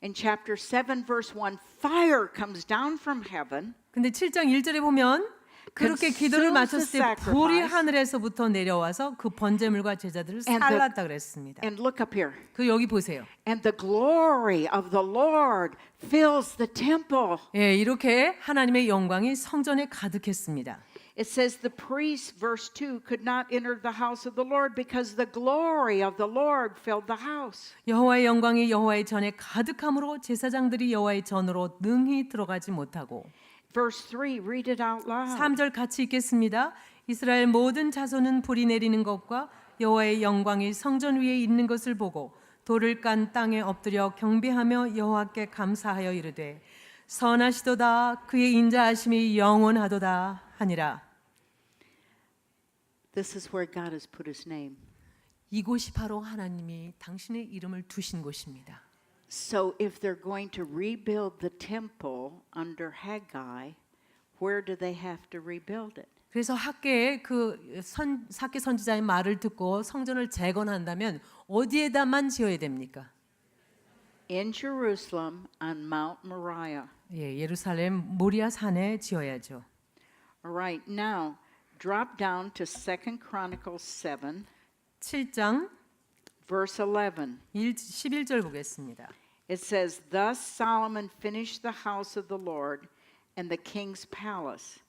in chapter 7 verse 1, fire comes down from heaven. 근데 7장 1절에 보면 그렇게 기도를 마쳤을 때 불이 하늘에서부터 내려와서 그 번제물과 제자들을 살랐다 그랬습니다. And look up here. 그 여기 보세요. And the glory of the Lord fills the temple. 예, 이렇게 하나님의 영광이 성전에 가득했습니다. It says the priests, verse 2, could not enter the house of the Lord because the glory of the Lord filled the house. 여호와의 영광이 여호와의 전에 가득함으로 제사장들이 여호와의 전으로 능히 들어가지 못하고. Verse 3, read it out loud. 3절 같이 읽겠습니다. 이스라엘 모든 자손은 불이 내리는 것과 여호와의 영광이 성전 위에 있는 것을 보고 돌을 깐 땅에 엎드려 경배하며 여호와께 감사하여 이르되 선하시도다 그의 인자하심이 영원하도다 하니라. This is where God has put his name. 이곳이 바로 하나님이 당신의 이름을 두신 곳입니다. So if they're going to rebuild the temple under Haggai, where do they have to rebuild it? 그래서 학계의 사개 선지자의 말을 듣고 성전을 재건한다면 어디에다만 지어야 됩니까? In Jerusalem on Mount Moriah. 예, 예루살렘 모리아 산에 지어야죠. All right, now drop down to 2 Chronicles 7, 7장 verse 11. 11절 보겠습니다. It says, Thus Solomon finished the house of the Lord and the king's palace,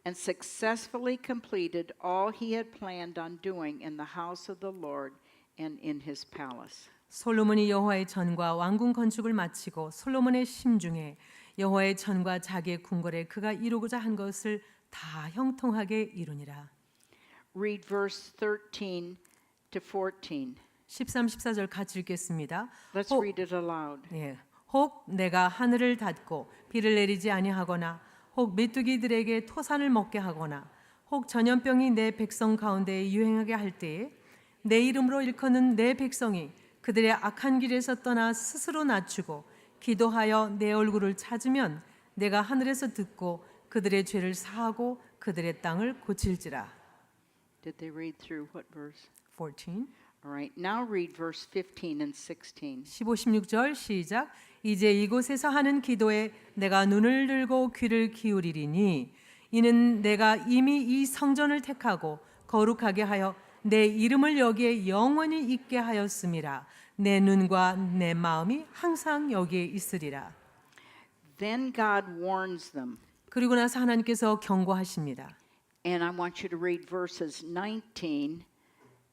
and successfully completed all he had planned on doing in the house of the Lord and in his palace. 솔로몬이 여호와의 전과 왕궁 건축을 마치고 솔로몬의 심중에 여호와의 전과 자기의 궁궐에 그가 이루고자 한 것을 다 형통하게 이루니라. Read verse 13 to 14. 13, 14절 같이 읽겠습니다. Let's read it aloud. 예, 혹 내가 하늘을 닫고 비를 내리지 아니하거나 혹 메뚜기들에게 토산을 먹게 하거나 혹 전염병이 내 백성 가운데 유행하게 할 때에 내 이름으로 일컫는 내 백성이 그들의 악한 길에서 떠나 스스로 낮추고 기도하여 내 얼굴을 찾으면 내가 하늘에서 듣고 그들의 죄를 사하고 그들의 땅을 고칠지라. Did they read through what verse? 14. All right, now read verse 15 and 16. 15, 16절 시작. 이제 이곳에서 하는 기도에 내가 눈을 들고 귀를 기울이리니 이는 내가 이미 이 성전을 택하고 거룩하게 하여 내 이름을 여기에 영원히 있게 하였음이라. 내 눈과 내 마음이 항상 여기에 있으리라. Then God warns them. 그리고 나서 하나님께서 경고하십니다. And I want you to read verses 19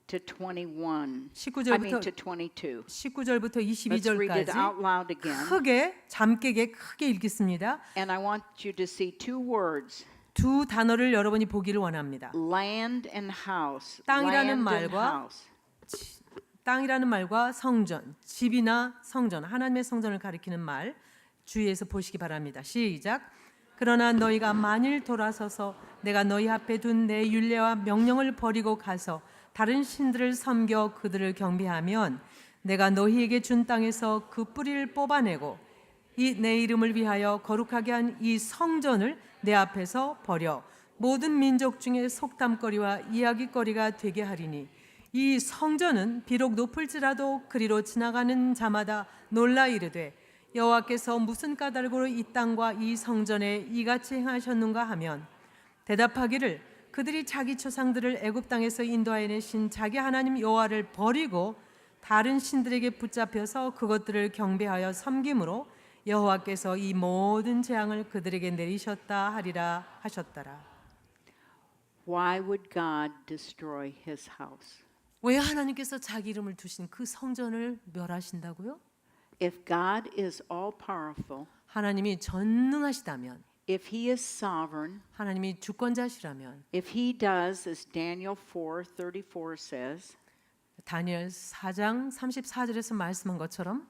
to 21. 19절부터 I mean to 22. 19절부터 Let's read it 22절까지 out loud again. 크게 잠깨게 크게 읽겠습니다. And I want you to see two words. 두 단어를 여러분이 보기를 원합니다. Land and house. 땅이라는 Land and 말과 house. 땅이라는 말과 성전, 집이나 성전, 하나님의 성전을 가리키는 말 주의해서 보시기 바랍니다. 시작. 그러나 너희가 만일 돌아서서 내가 너희 앞에 둔 내 율례와 명령을 버리고 가서 다른 신들을 섬겨 그들을 경배하면 내가 너희에게 준 땅에서 그 뿌리를 뽑아내고 이 내 이름을 위하여 거룩하게 한 이 성전을 내 앞에서 버려 모든 민족 중에 속담거리와 이야기거리가 되게 하리니 이 성전은 비록 높을지라도 그리로 지나가는 자마다 놀라 이르되 여호와께서 무슨 까닭으로 이 땅과 이 성전에 이같이 행하셨는가 하면 대답하기를 그들이 자기 조상들을 애굽 땅에서 인도하여 내신 자기 하나님 여호와를 버리고 다른 신들에게 붙잡혀서 그것들을 경배하여 섬김으로 여호와께서 이 모든 재앙을 그들에게 내리셨다 하리라 하셨더라. Why would God destroy his house? 왜 하나님께서 자기 이름을 두신 그 성전을 멸하신다고요? If God is all powerful, 하나님이 전능하시다면, if he is sovereign, 하나님이 주권자시라면, if he does as Daniel 4:34 says, 다니엘 4장 34절에서 말씀한 것처럼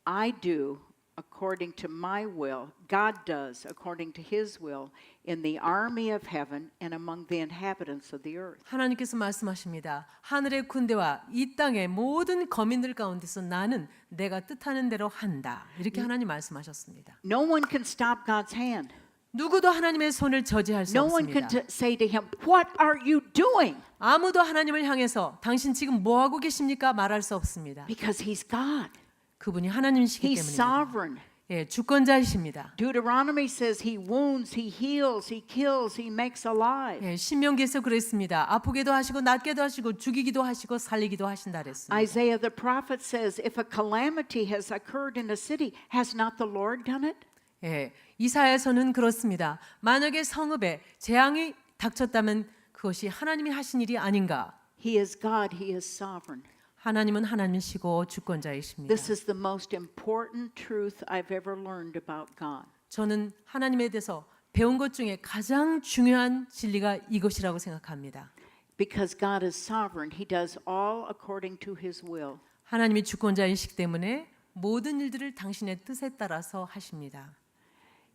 I do according to my will, God does according to his will in the army of heaven and among the inhabitants of the earth. 하나님께서 말씀하십니다. 하늘의 군대와 이 땅의 모든 거민들 가운데서 나는 내가 뜻하는 대로 한다. 이렇게 하나님 말씀하셨습니다. No one can stop God's hand. 누구도 하나님의 손을 저지할 수 No one can 없습니다. say to him, "What are you doing?" 아무도 하나님을 향해서 당신 지금 뭐 하고 계십니까? 말할 수 없습니다. Because he's God. 그분이 하나님이시기 He's 때문입니다. sovereign. 예, 주권자이십니다. Deuteronomy says he wounds, he heals, he kills, he makes alive. 예, 신명기에서 그랬습니다. 아프게도 하시고 낫게도 하시고 죽이기도 하시고 살리기도 하신다 그랬습니다. Isaiah the prophet says, if a calamity has occurred in a city, has not the Lord done it? 예, 이사야서는 그렇습니다. 만약에 성읍에 재앙이 닥쳤다면 그것이 하나님이 하신 일이 아닌가? He is God, he is sovereign. 하나님은 하나님이시고 주권자이십니다. This is the most important truth I've ever learned about God. 저는 하나님에 대해서 배운 것 중에 가장 중요한 진리가 이것이라고 생각합니다. Because God is sovereign, he does all according to his will. 하나님이 주권자이시기 때문에 모든 일들을 당신의 뜻에 따라서 하십니다.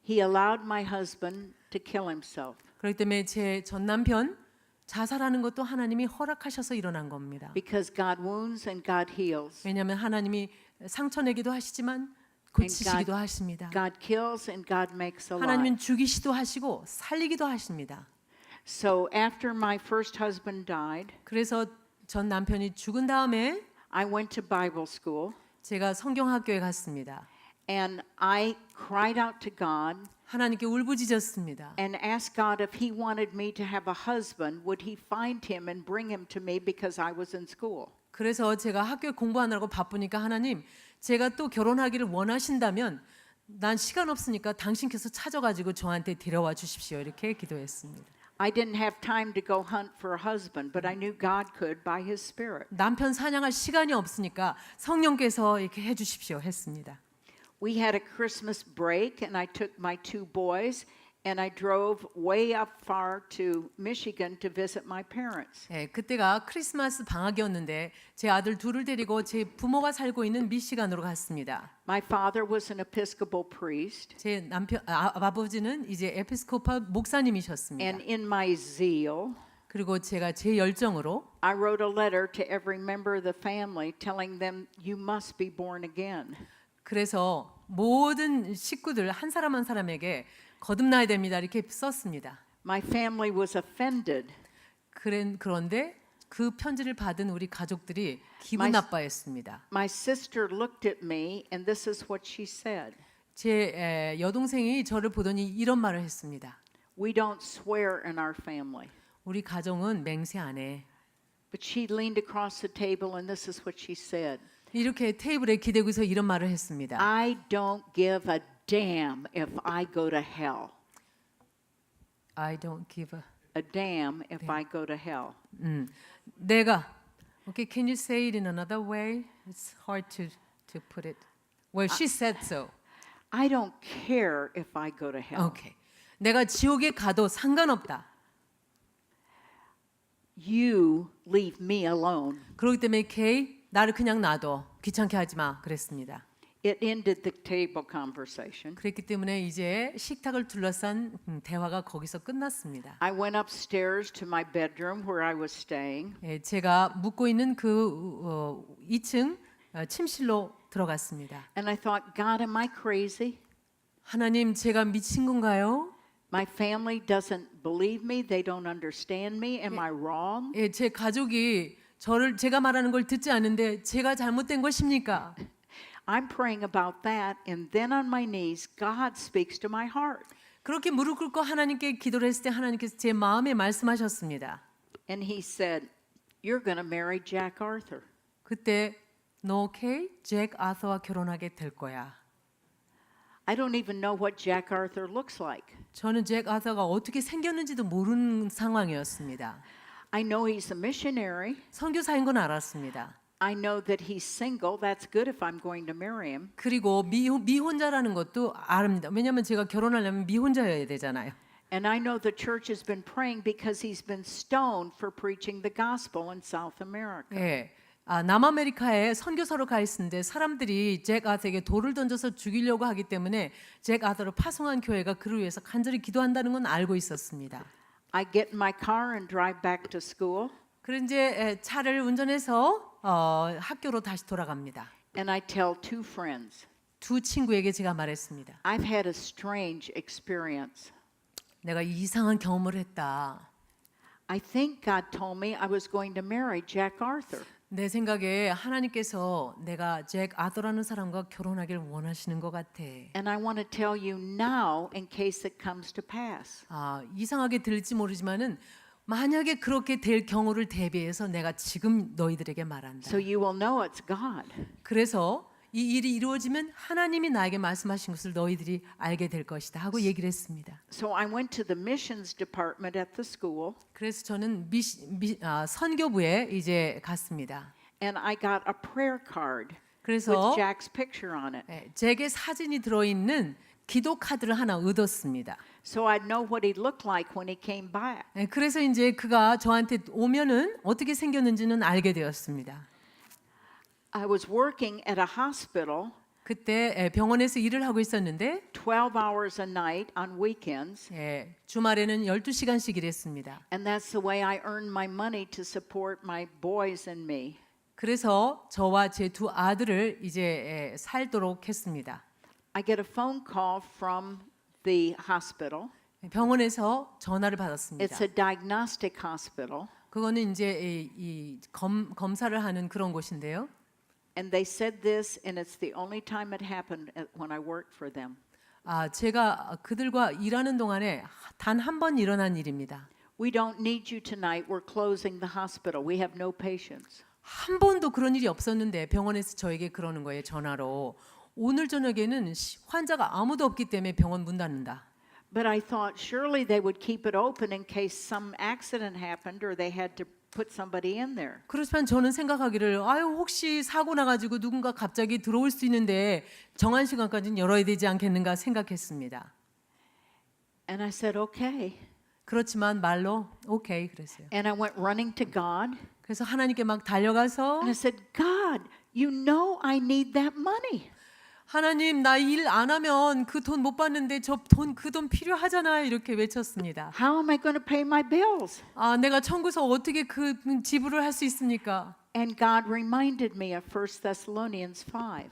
He allowed my husband to kill himself 그렇기 때문에 제 전 남편 자살하는 것도 하나님이 허락하셔서 일어난 겁니다. because God wounds and God heals. 왜냐하면 하나님이 상처 내기도 하시지만 고치시기도 하십니다. God kills and God makes alive. 하나님은 죽이시도 하시고 살리기도 하십니다. So after my first husband died, 그래서 전 남편이 죽은 다음에 I went to Bible school 제가 성경학교에 갔습니다. and I cried out to God 하나님께 울부짖었습니다. and asked God if he wanted me to have a husband, would he find him and bring him to me because I was in school. 그래서 제가 학교에 공부하느라고 바쁘니까 하나님, 제가 또 결혼하기를 원하신다면 난 시간 없으니까 당신께서 찾아가지고 저한테 데려와 주십시오. 이렇게 기도했습니다. I didn't have time to go hunt for a husband, but I knew God could by his spirit. 남편 사냥할 시간이 없으니까 성령께서 이렇게 해주십시오 했습니다. We had a Christmas break and I took my two boys and I drove way up far to Michigan to visit my parents. 예, 그때가 크리스마스 방학이었는데 제 아들 둘을 데리고 제 부모가 살고 있는 미시간으로 갔습니다. My father was an Episcopal priest, 제 남편 아버지는 이제 에피스코파 목사님이셨습니다. and in my zeal, 그리고 제가 제 열정으로 I wrote a letter to every member of the family telling them you must be born again. 그래서 모든 식구들 한 사람 한 사람에게 거듭나야 됩니다. 이렇게 썼습니다. My family was offended. 그런데 그 편지를 받은 우리 가족들이 기분 My- 나빠했습니다. My sister looked at me and this is what she said. 제 여동생이 저를 보더니 이런 말을 했습니다. We don't swear in our family. 우리 가정은 맹세 안 해. But she leaned across the table and this is what she said. 이렇게 테이블에 기대고서 이런 말을 했습니다. I don't give a damn if I go to hell. I don't give a A damn if I go to hell. 내가 Okay, can you say it in another way? It's hard to put it. Well, she said so. I don't care if I go to hell. Okay. 내가 지옥에 가도 상관없다. You leave me alone. 그렇기 때문에 Kay 나를 그냥 놔둬. 귀찮게 하지 마. 그랬습니다. It ended the table conversation. 그랬기 때문에 이제 식탁을 둘러싼 대화가 거기서 끝났습니다. I went upstairs to my bedroom where I was staying. 예, 제가 묵고 있는 그 2층 침실로 들어갔습니다. And I thought, God, am I crazy? 하나님, 제가 미친 건가요? My family doesn't believe me. They don't understand me. Am I wrong? 예, 제 가족이 제가 말하는 걸 듣지 않는데 제가 잘못된 것입니까? I'm praying about that, and then on my knees, God speaks to my heart. 그렇게 무릎 꿇고 하나님께 기도를 했을 때 하나님께서 제 마음에 말씀하셨습니다. And He said, "You're going to marry Jack Arthur." 그때 너 오케이? 잭 아서와 결혼하게 될 거야. I don't even know what Jack Arthur looks like. 저는 잭 아서가 어떻게 생겼는지도 모르는 상황이었습니다. I know he's a missionary. 선교사인 건 알았습니다. I know that he's single. That's good if I'm going to marry him. 그리고 미혼자라는 것도 압니다. 왜냐하면 제가 결혼하려면 미혼자여야 되잖아요. And I know the church has been praying because he's been stoned for preaching the gospel in South America. 예. 남아메리카에 선교사로 가 있는데 사람들이 잭 아서에게 돌을 던져서 죽이려고 하기 때문에 잭 아서를 파송한 교회가 그를 위해서 간절히 기도한다는 건 알고 있었습니다. I get in my car and drive back to school. 그래서 이제 차를 운전해서 학교로 다시 돌아갑니다. And I tell two friends, 두 친구에게 제가 말했습니다. I've had a strange experience. 내가 이상한 경험을 했다. I think God told me I was going to marry Jack Arthur. 내 생각에 하나님께서 내가 잭 아더라는 사람과 결혼하길 원하시는 것 같아. And I want to tell you now in case it comes to pass. 이상하게 들릴지 모르지만은 만약에 그렇게 될 경우를 대비해서 내가 지금 너희들에게 말한다. So you will know it's God. 그래서 이 일이 이루어지면 하나님이 나에게 말씀하신 것을 너희들이 알게 될 것이다 하고 얘기를 했습니다. So I went to the missions department at the school. 그래서 저는 선교부에 이제 갔습니다. And I got a prayer card 그래서 with Jack's picture on it. 잭의 사진이 들어있는 기도 카드를 하나 얻었습니다. So I'd know what he looked like when he came back. 그래서 이제 그가 저한테 오면은 어떻게 생겼는지는 알게 되었습니다. I was working at a hospital 그때 병원에서 일을 하고 있었는데 12 hours a night on weekends. 주말에는 12시간씩 일했습니다. And that's the way I earned my money to support my boys and me. 그래서 저와 제 두 아들을 이제 살도록 했습니다. I get a phone call from the hospital. 병원에서 전화를 받았습니다. It's a diagnostic hospital. 그거는 이제 검사를 하는 그런 곳인데요. And they said this, and it's the only time it happened when I worked for them. 제가 그들과 일하는 동안에 단 한 번 일어난 일입니다. We don't need you tonight. We're closing the hospital. We have no patients. 한 번도 그런 일이 없었는데 병원에서 저에게 그러는 거예요. 전화로. 오늘 저녁에는 환자가 아무도 없기 때문에 병원 문 닫는다. But I thought surely they would keep it open in case some accident happened or they had to put somebody in there. 그렇지만 저는 생각하기를 혹시 사고 나가지고 누군가 갑자기 들어올 수 있는데 정한 시간까지는 열어야 되지 않겠는가 생각했습니다. And I said, okay. 그렇지만 말로 오케이 그랬어요. And I went running to God. 그래서 하나님께 막 달려가서 And I said, God, you know I need that money. 하나님 나 일 안 하면 그 돈 못 받는데 그 돈 필요하잖아요 이렇게 외쳤습니다. How am I going to pay my bills? 내가 청구서 어떻게 그 지불을 할 수 있습니까? And God reminded me of 1 Thessalonians 5.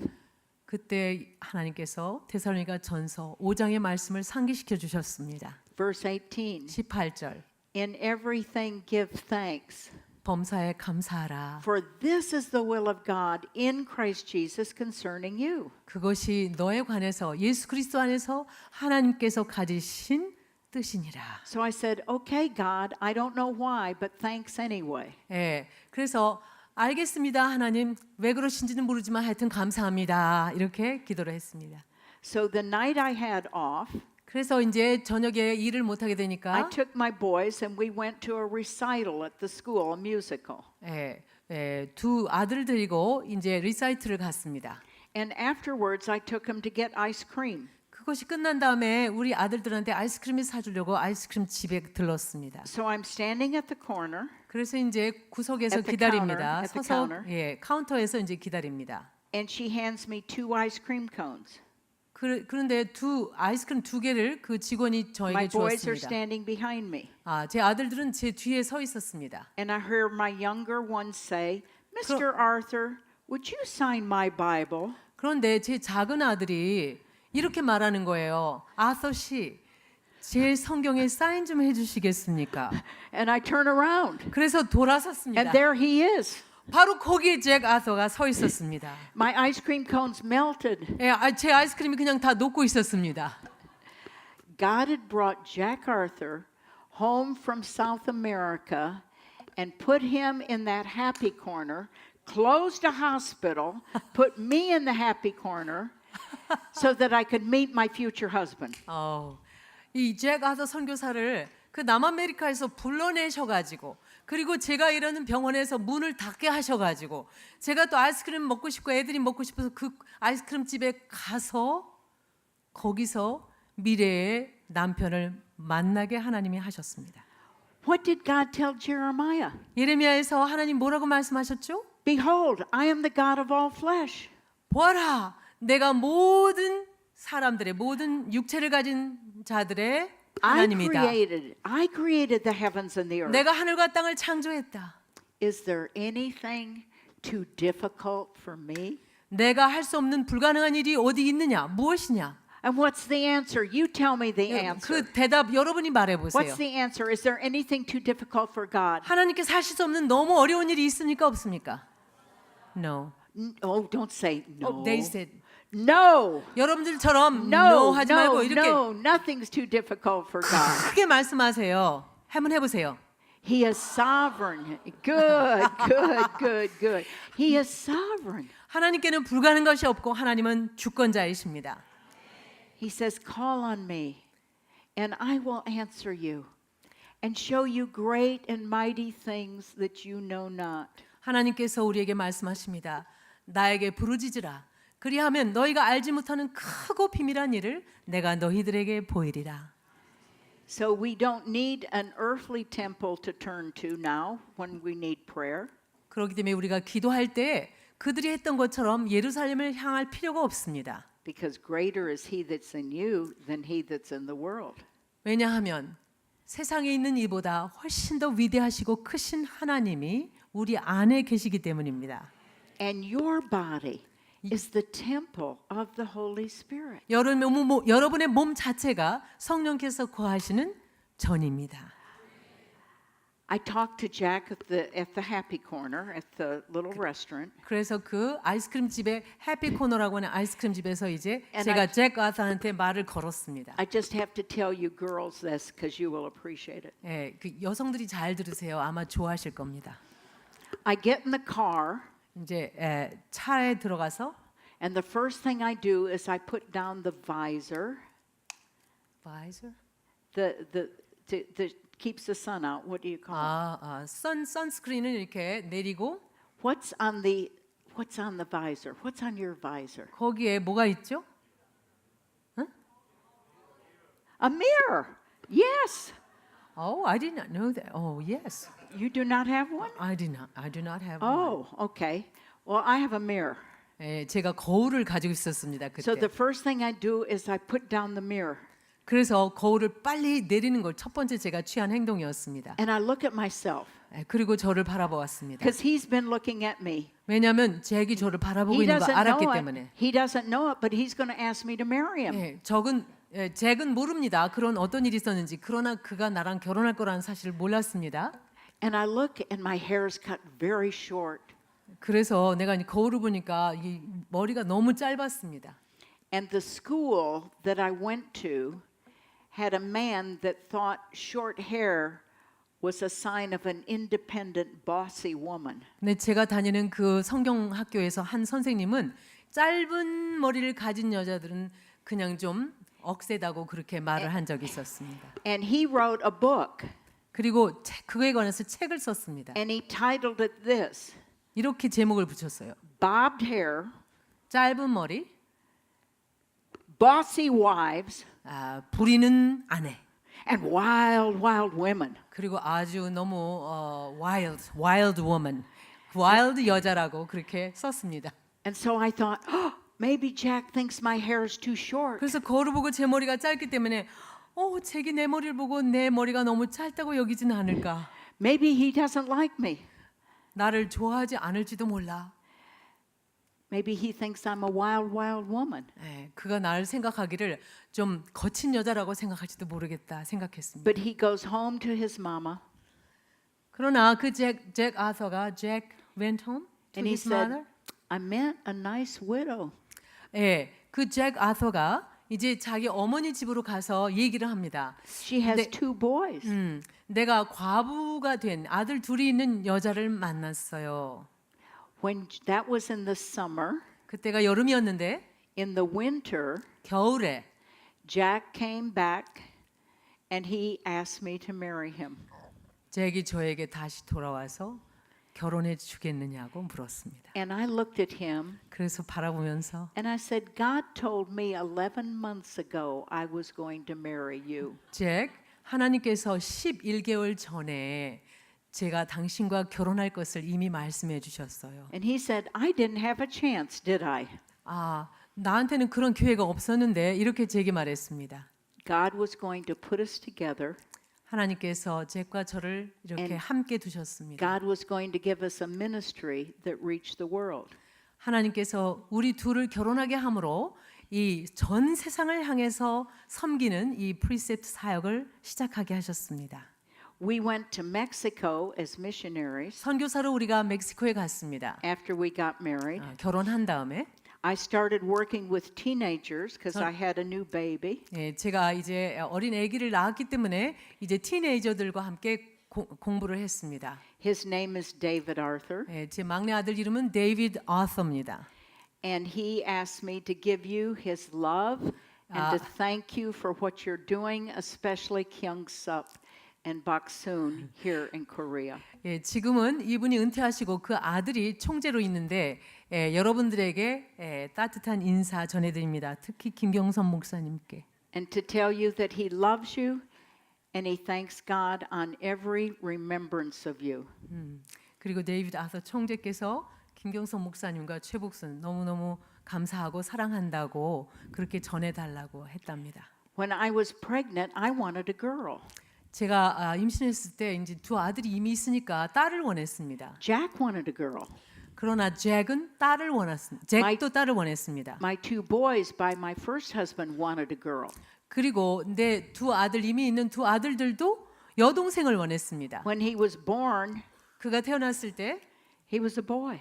그때 하나님께서 데살로니가 전서 5장의 말씀을 상기시켜 주셨습니다. Verse 18. 18절. In everything give thanks. 범사에 감사하라. For this is the will of God in Christ Jesus concerning you. 그것이 너에 관해서 예수 그리스도 안에서 하나님께서 가지신 뜻이니라. So I said, okay, God, I don't know why, but thanks anyway. 그래서 알겠습니다, 하나님. 왜 그러신지는 모르지만 하여튼 감사합니다. 이렇게 기도를 했습니다. So the night I had off, 그래서 이제 저녁에 일을 못 하게 I 되니까 took my boys and we went to a recital at the school, a musical. 두 아들 데리고 이제 리사이트를 갔습니다. And afterwards, I took them to get ice cream. 그것이 끝난 다음에 우리 아들들한테 아이스크림을 사주려고 아이스크림 집에 들렀습니다. So I'm standing at the corner, 그래서 이제 구석에서 At the 기다립니다. counter, at the 서서 counter. 카운터에서 이제 기다립니다. and she hands me 2 ice cream cones. 그런데 아이스크림 두 개를 그 직원이 My 저에게 boys are 주었습니다. standing behind me. 제 아들들은 제 뒤에 서 있었습니다. And I heard my younger one say, Mr. Arthur, would you sign my Bible? 그런데 제 작은 아들이 이렇게 말하는 거예요. 아서 씨, 제 성경에 사인 좀 해주시겠습니까? And I turn around, 그래서 돌아섰습니다. and there he is. 바로 거기에 잭 아서가 서 있었습니다. My ice cream cones melted. 제 아이스크림이 그냥 다 녹고 있었습니다. God had brought Jack Arthur home from South America and put him in that happy corner, closed a hospital, put me in the happy corner so that I could meet my future husband. 이 잭 아서 선교사를 그 남아메리카에서 불러내셔가지고 그리고 제가 일하는 병원에서 문을 닫게 하셔가지고 제가 또 아이스크림 먹고 싶고 애들이 먹고 싶어서 그 아이스크림 집에 가서 거기서 미래의 남편을 만나게 하나님이 하셨습니다. What did God tell Jeremiah? 예레미야에서 하나님 뭐라고 말씀하셨죠? Behold, I am the God of all flesh. 보아라, 내가 모든 사람들의 모든 육체를 가진 자들의 하나님이다. I created the heavens and the earth. 내가 하늘과 땅을 창조했다. Is there anything too difficult for me? 내가 할 수 없는 불가능한 일이 어디 있느냐? 무엇이냐? And what's the answer? You tell me the answer. 그 대답 여러분이 말해 보세요. What's the answer? Is there anything too difficult for God? 하나님께서 하실 수 없는 너무 어려운 일이 있습니까? 없습니까? No. Oh, don't say no. They said No. 여러분들처럼 No. no 하지 말고 No. 이렇게 No. Nothing's too difficult for God. 크게 말씀하세요. 한번 해보세요. He is sovereign. Good. Good. Good. Good. He is sovereign. 하나님께는 불가능한 것이 없고 하나님은 주권자이십니다. He says, "Call on me, and I will answer you, and show you great and mighty things that you know not." 하나님께서 우리에게 말씀하십니다. 나에게 부르짖으라. 그리하면 너희가 알지 못하는 크고 비밀한 일을 내가 너희들에게 보이리라. So we don't need an earthly temple to turn to now when we need prayer. 그렇기 때문에 우리가 기도할 때 그들이 했던 것처럼 예루살렘을 향할 필요가 없습니다. Because greater is he that's in you than he that's in the world. 왜냐하면 세상에 있는 이보다 훨씬 더 위대하시고 크신 하나님이 우리 안에 계시기 때문입니다. And your body is the temple of the Holy Spirit. 여러분의 몸 자체가 성령께서 거하시는 전입니다. I talked to Jack at the Happy Corner at the little restaurant. 그래서 그 아이스크림 집에 해피 코너라고 하는 아이스크림 집에서 이제 And 제가 I- 잭 아서한테 말을 걸었습니다. I just have to tell you girls this because you will appreciate it. 그 여성들이 잘 들으세요. 아마 좋아하실 겁니다. I get in the car 이제 차에 들어가서 and the first thing I do is I put down the visor, visor? the keeps the sun out. What do you call it? 선스크린을 이렇게 내리고 What's on the visor? What's on your visor? 거기에 뭐가 있죠? A mirror. Yes. Oh, I did not know that. Oh, yes. You do not have one? I do not have one. Oh, okay. Well, I have a mirror. 제가 거울을 가지고 있었습니다. So the 그때. first thing I do is I put down the mirror 그래서 거울을 빨리 내리는 걸 첫 번째 제가 취한 행동이었습니다. and I look at myself 그리고 저를 바라보았습니다. because he's been looking at me. 왜냐하면 잭이 저를 바라보고 He 있는 거 doesn't 알았기 know 때문에. it. He doesn't know it, but he's going to ask me to marry him. 잭은 모릅니다. 그런 어떤 일이 있었는지. 그러나 그가 나랑 결혼할 거라는 사실을 몰랐습니다. And I look and my hair is cut very short. 그래서 내가 이제 거울을 보니까 이 머리가 너무 짧았습니다. And the school that I went to had a man that thought short hair was a sign of an independent, bossy woman. 근데 제가 다니는 그 성경 학교에서 한 선생님은 짧은 머리를 가진 여자들은 그냥 좀 억세다고 그렇게 말을 한 적이 있었습니다. And he wrote a book, 그리고 그거에 관해서 책을 썼습니다. and he titled it this: 이렇게 제목을 붙였어요. Bobbed Hair, 짧은 머리, Bossy Wives, 부리는 아내. and Wild, Wild Women. 그리고 아주 너무 wild woman, wild 여자라고 그렇게 썼습니다. And so I thought, oh, maybe Jack thinks my hair is too short. 그래서 거울을 보고 제 머리가 짧기 때문에 잭이 내 머리를 보고 내 머리가 너무 짧다고 여기지는 않을까. Maybe he doesn't like me. 나를 좋아하지 않을지도 몰라. Maybe he thinks I'm a wild, wild woman. 그가 나를 생각하기를 좀 거친 여자라고 생각할지도 모르겠다 생각했습니다. But he goes home to his mama, 그러나 그 잭 아서가 Jack went home to and he his said, mother. I met a nice widow. 그 잭 아서가 이제 자기 어머니 집으로 가서 얘기를 합니다. She has two boys. 내가 과부가 된 아들 둘이 있는 여자를 만났어요. When that was in the summer, 그때가 여름이었는데 in the winter, 겨울에 Jack came back and he asked me to marry him. 잭이 저에게 다시 돌아와서 결혼해 주겠느냐고 물었습니다. And I looked at him 그래서 바라보면서 and I said, God told me 11 months ago I was going to marry you. 잭, 하나님께서 11개월 전에 제가 당신과 결혼할 것을 이미 말씀해 주셨어요. And he said, I didn't have a chance, did I? 나한테는 그런 기회가 없었는데 이렇게 제게 말했습니다. God was going to put us together. 하나님께서 잭과 저를 이렇게 And 함께 두셨습니다. God was going to give us a ministry that reached the world. 하나님께서 우리 둘을 결혼하게 함으로 이 전 세상을 향해서 섬기는 이 프리셉트 사역을 시작하게 하셨습니다. We went to Mexico as missionaries 선교사로 우리가 멕시코에 갔습니다. after we got married. 결혼한 다음에 I started working with teenagers because I had a new baby. 제가 이제 어린 아기를 낳았기 때문에 이제 티네이저들과 함께 공부를 했습니다. His name is David Arthur. 제 막내 아들 이름은 데이비드 아서입니다. And he asked me to give you his love and to thank you for what you're doing, especially Kyungsup and Baksoon here in Korea. 지금은 이분이 은퇴하시고 그 아들이 총재로 있는데 여러분들에게 따뜻한 인사 전해드립니다. 특히 김경선 목사님께. And to tell you that he loves you and he thanks God on every remembrance of you. 그리고 데이비드 아서 총재께서 김경선 목사님과 최복순 너무너무 감사하고 사랑한다고 그렇게 전해달라고 했답니다. When I was pregnant, I wanted a girl. 제가 임신했을 때 이제 두 아들이 이미 있으니까 딸을 원했습니다. Jack wanted a girl. 그러나 잭은 딸을 원했습니다. 잭도 딸을 원했습니다. My two boys by my first husband wanted a girl. 그리고 내 두 아들 이미 있는 두 아들들도 여동생을 원했습니다. When he was born, 그가 태어났을 때 he was a boy.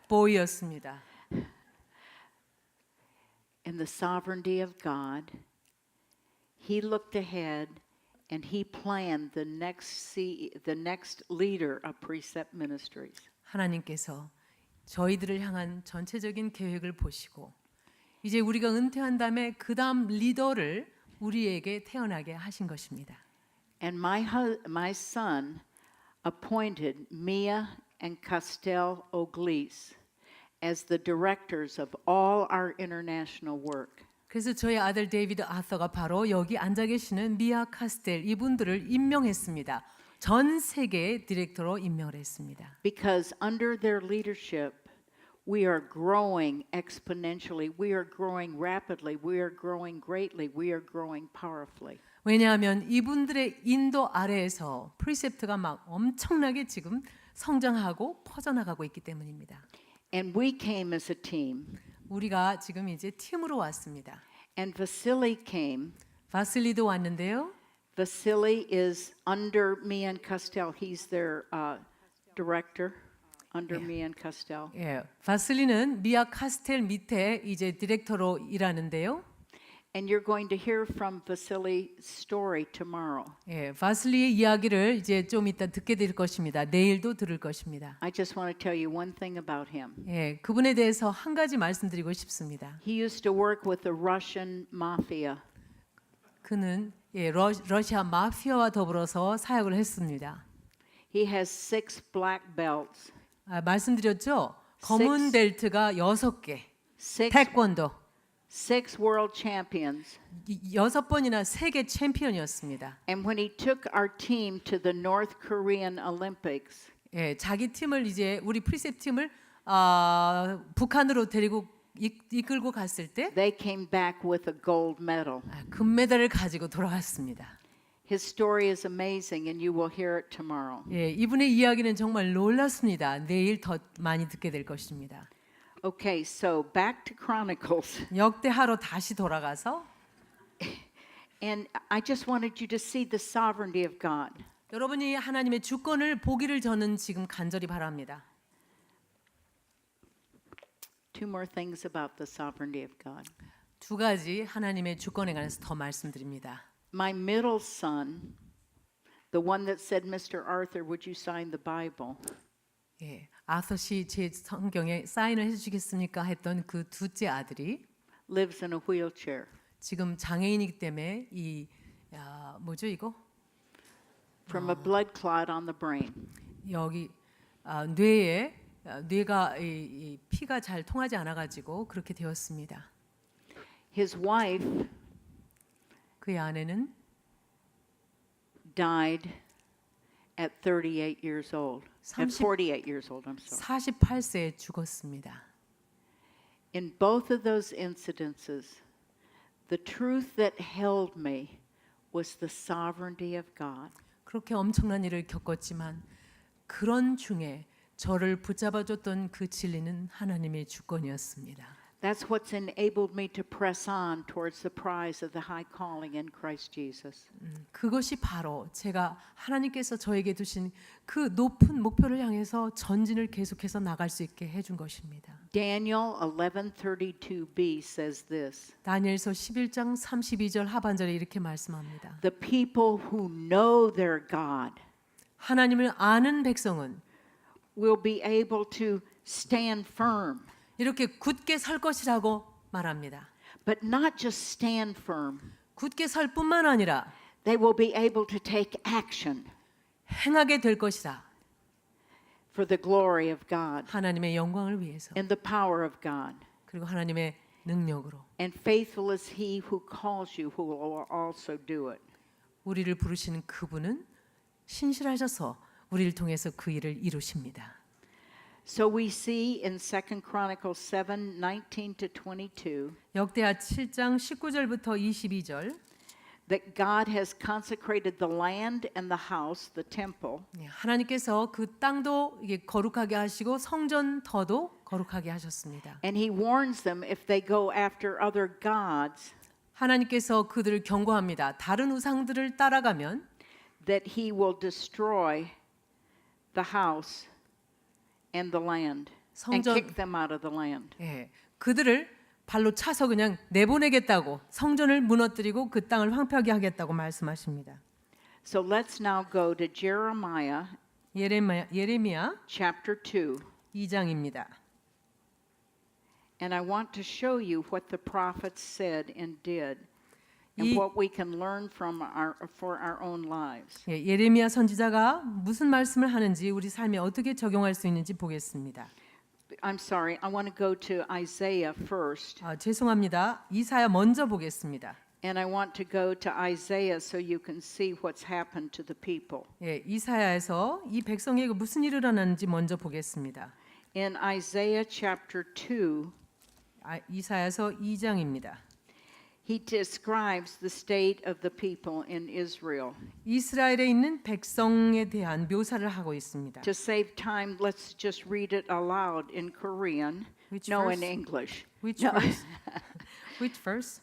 보이였습니다. In the sovereignty of God, he looked ahead and he planned the next leader of Precept Ministries. 하나님께서 저희들을 향한 전체적인 계획을 보시고 이제 우리가 은퇴한 다음에 그 다음 리더를 우리에게 태어나게 하신 것입니다. And my son appointed Mia and Castel Oglis as the directors of all our international work. 그래서 저희 아들 데이비드 아서가 바로 여기 앉아 계시는 미아 카스텔 이분들을 임명했습니다. 전 세계의 디렉터로 임명을 했습니다. Because under their leadership, we are growing exponentially. We are growing rapidly. We are growing greatly. We are growing powerfully. 왜냐하면 이분들의 인도 아래에서 프리셉트가 막 엄청나게 지금 성장하고 퍼져나가고 있기 때문입니다. And we came as a team. 우리가 지금 이제 팀으로 왔습니다. And Vasily came. 바실리도 왔는데요. Vasily is under me and Castel. He's their director under me and Castel. 바실리는 미아 카스텔 밑에 이제 디렉터로 일하는데요. And you're going to hear from Vasily's story tomorrow. 예, 바슬리의 이야기를 이제 좀 이따 듣게 될 것입니다. 내일도 들을 것입니다. I just want to tell you one thing about him. 예, 그분에 대해서 한 가지 말씀드리고 싶습니다. He used to work with the Russian mafia. 그는 러시아 마피아와 더불어서 사역을 했습니다. He has 6 black belts. 말씀드렸죠? 검은 벨트가 6개. 6 태권도 6 world champions. 6번이나 세계 챔피언이었습니다. And when he took our team to the North Korean Olympics, 예, 자기 팀을 이제 우리 프리셉 팀을 북한으로 데리고 이끌고 갔을 때 they came back with a gold medal. 금메달을 가지고 돌아왔습니다. His story is amazing and you will hear it tomorrow. 예, 이분의 이야기는 정말 놀랍습니다. 내일 더 많이 듣게 될 것입니다. Okay, so back to Chronicles. 역대하로 다시 돌아가서 And I just wanted you to see the sovereignty of God. 여러분이 하나님의 주권을 보기를 저는 지금 간절히 바랍니다. 2 more things about the sovereignty of God. 2가지 하나님의 주권에 관해서 더 말씀드립니다. My middle son, the one that said, Mr. Arthur, would you sign the Bible? 예, 아서 씨 제 성경에 사인을 해주시겠습니까? 했던 그 둘째 아들이 lives in a wheelchair. 지금 장애인이기 때문에 뭐죠 이거? From a blood clot on the brain. 여기 뇌에 뇌가 이 피가 잘 통하지 않아 가지고 그렇게 되었습니다. His wife 그의 아내는 died at 38 years old. At 48 years old, I'm sorry. 48세에 죽었습니다. In both of those incidences, the truth that held me was the sovereignty of God. 그렇게 엄청난 일을 겪었지만 그런 중에 저를 붙잡아줬던 그 진리는 하나님의 주권이었습니다. That's what's enabled me to press on towards the prize of the high calling in Christ Jesus. 그것이 바로 제가 하나님께서 저에게 두신 그 높은 목표를 향해서 전진을 계속해서 나갈 수 있게 해준 것입니다. Daniel 11:32b says this. 다니엘서 11장 32절 하반절에 이렇게 말씀합니다. The people who know their God 하나님을 아는 백성은 will be able to stand firm. 이렇게 굳게 설 것이라고 말합니다. But not just stand firm. 굳게 설 뿐만 아니라 They will be able to take action 행하게 될 것이다. for the glory of God 하나님의 영광을 위해서 and the power of God. 그리고 하나님의 능력으로 And faithful is he who calls you, who will also do it. 우리를 부르시는 그분은 신실하셔서 우리를 통해서 그 일을 이루십니다. So we see in 2 Chronicles 7:19 to 22 역대하 7장 19절부터 22절 that God has consecrated the land and the house, the temple, 하나님께서 그 땅도 이게 거룩하게 하시고 성전터도 거룩하게 하셨습니다. and he warns them if they go after other gods 하나님께서 그들을 경고합니다. 다른 우상들을 따라가면 that he will destroy the house and the land and 성전- kick them out of the land. 그들을 발로 차서 그냥 내보내겠다고 성전을 무너뜨리고 그 땅을 황폐하게 하겠다고 말씀하십니다. So let's now go to Jeremiah 예레미야 chapter 2. 2장입니다. And I want to show you what the prophets said and did and 이- what we can learn from for our own lives. 예레미야 선지자가 무슨 말씀을 하는지 우리 삶에 어떻게 적용할 수 있는지 보겠습니다. I'm sorry, I want to go to Isaiah first. 죄송합니다. 이사야 먼저 보겠습니다. And I want to go to Isaiah so you can see what's happened to the people. 이사야에서 이 백성에게 무슨 일이 일어났는지 먼저 보겠습니다. In Isaiah chapter 2, 이사야서 2장입니다. he describes the state of the people in Israel. 이스라엘에 있는 백성에 대한 묘사를 하고 있습니다. To save time, let's just read it aloud in Korean. Which No, verse? in English. Which No. verse? Which verse?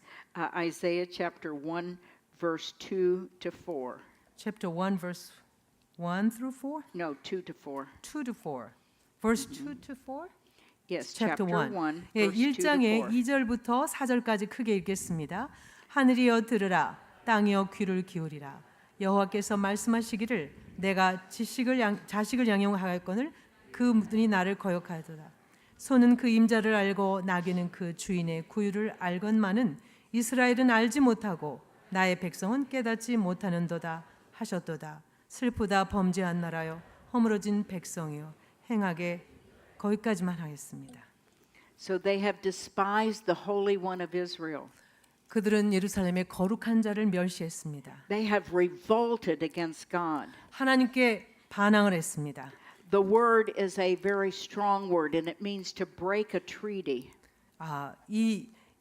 Isaiah chapter 1, verse 2 to 4. Chapter 1 verse 1 through 4? No, 2 to 4. 2 to 4. Verse 2 to 4? Yes, Chapter chapter 1. 1, 예, verse 2 to 1장의 4. 2절부터 4절까지 크게 읽겠습니다. 하늘이여 들으라 땅이여 귀를 기울이라 여호와께서 말씀하시기를 내가 자식을 양용하였거늘 그 눈이 나를 거역하도다. 소는 그 임자를 알고 나귀는 그 주인의 구유를 알건만은 이스라엘은 알지 못하고 나의 백성은 깨닫지 못하는도다 하셨도다. 슬프다 범죄한 나라여 허물어진 백성이여 행하게 거기까지만 하겠습니다. So they have despised the Holy One of Israel. 그들은 예루살렘의 거룩한 자를 멸시했습니다. They have revolted against God. 하나님께 반항을 했습니다. The word is a very strong word and it means to break a treaty.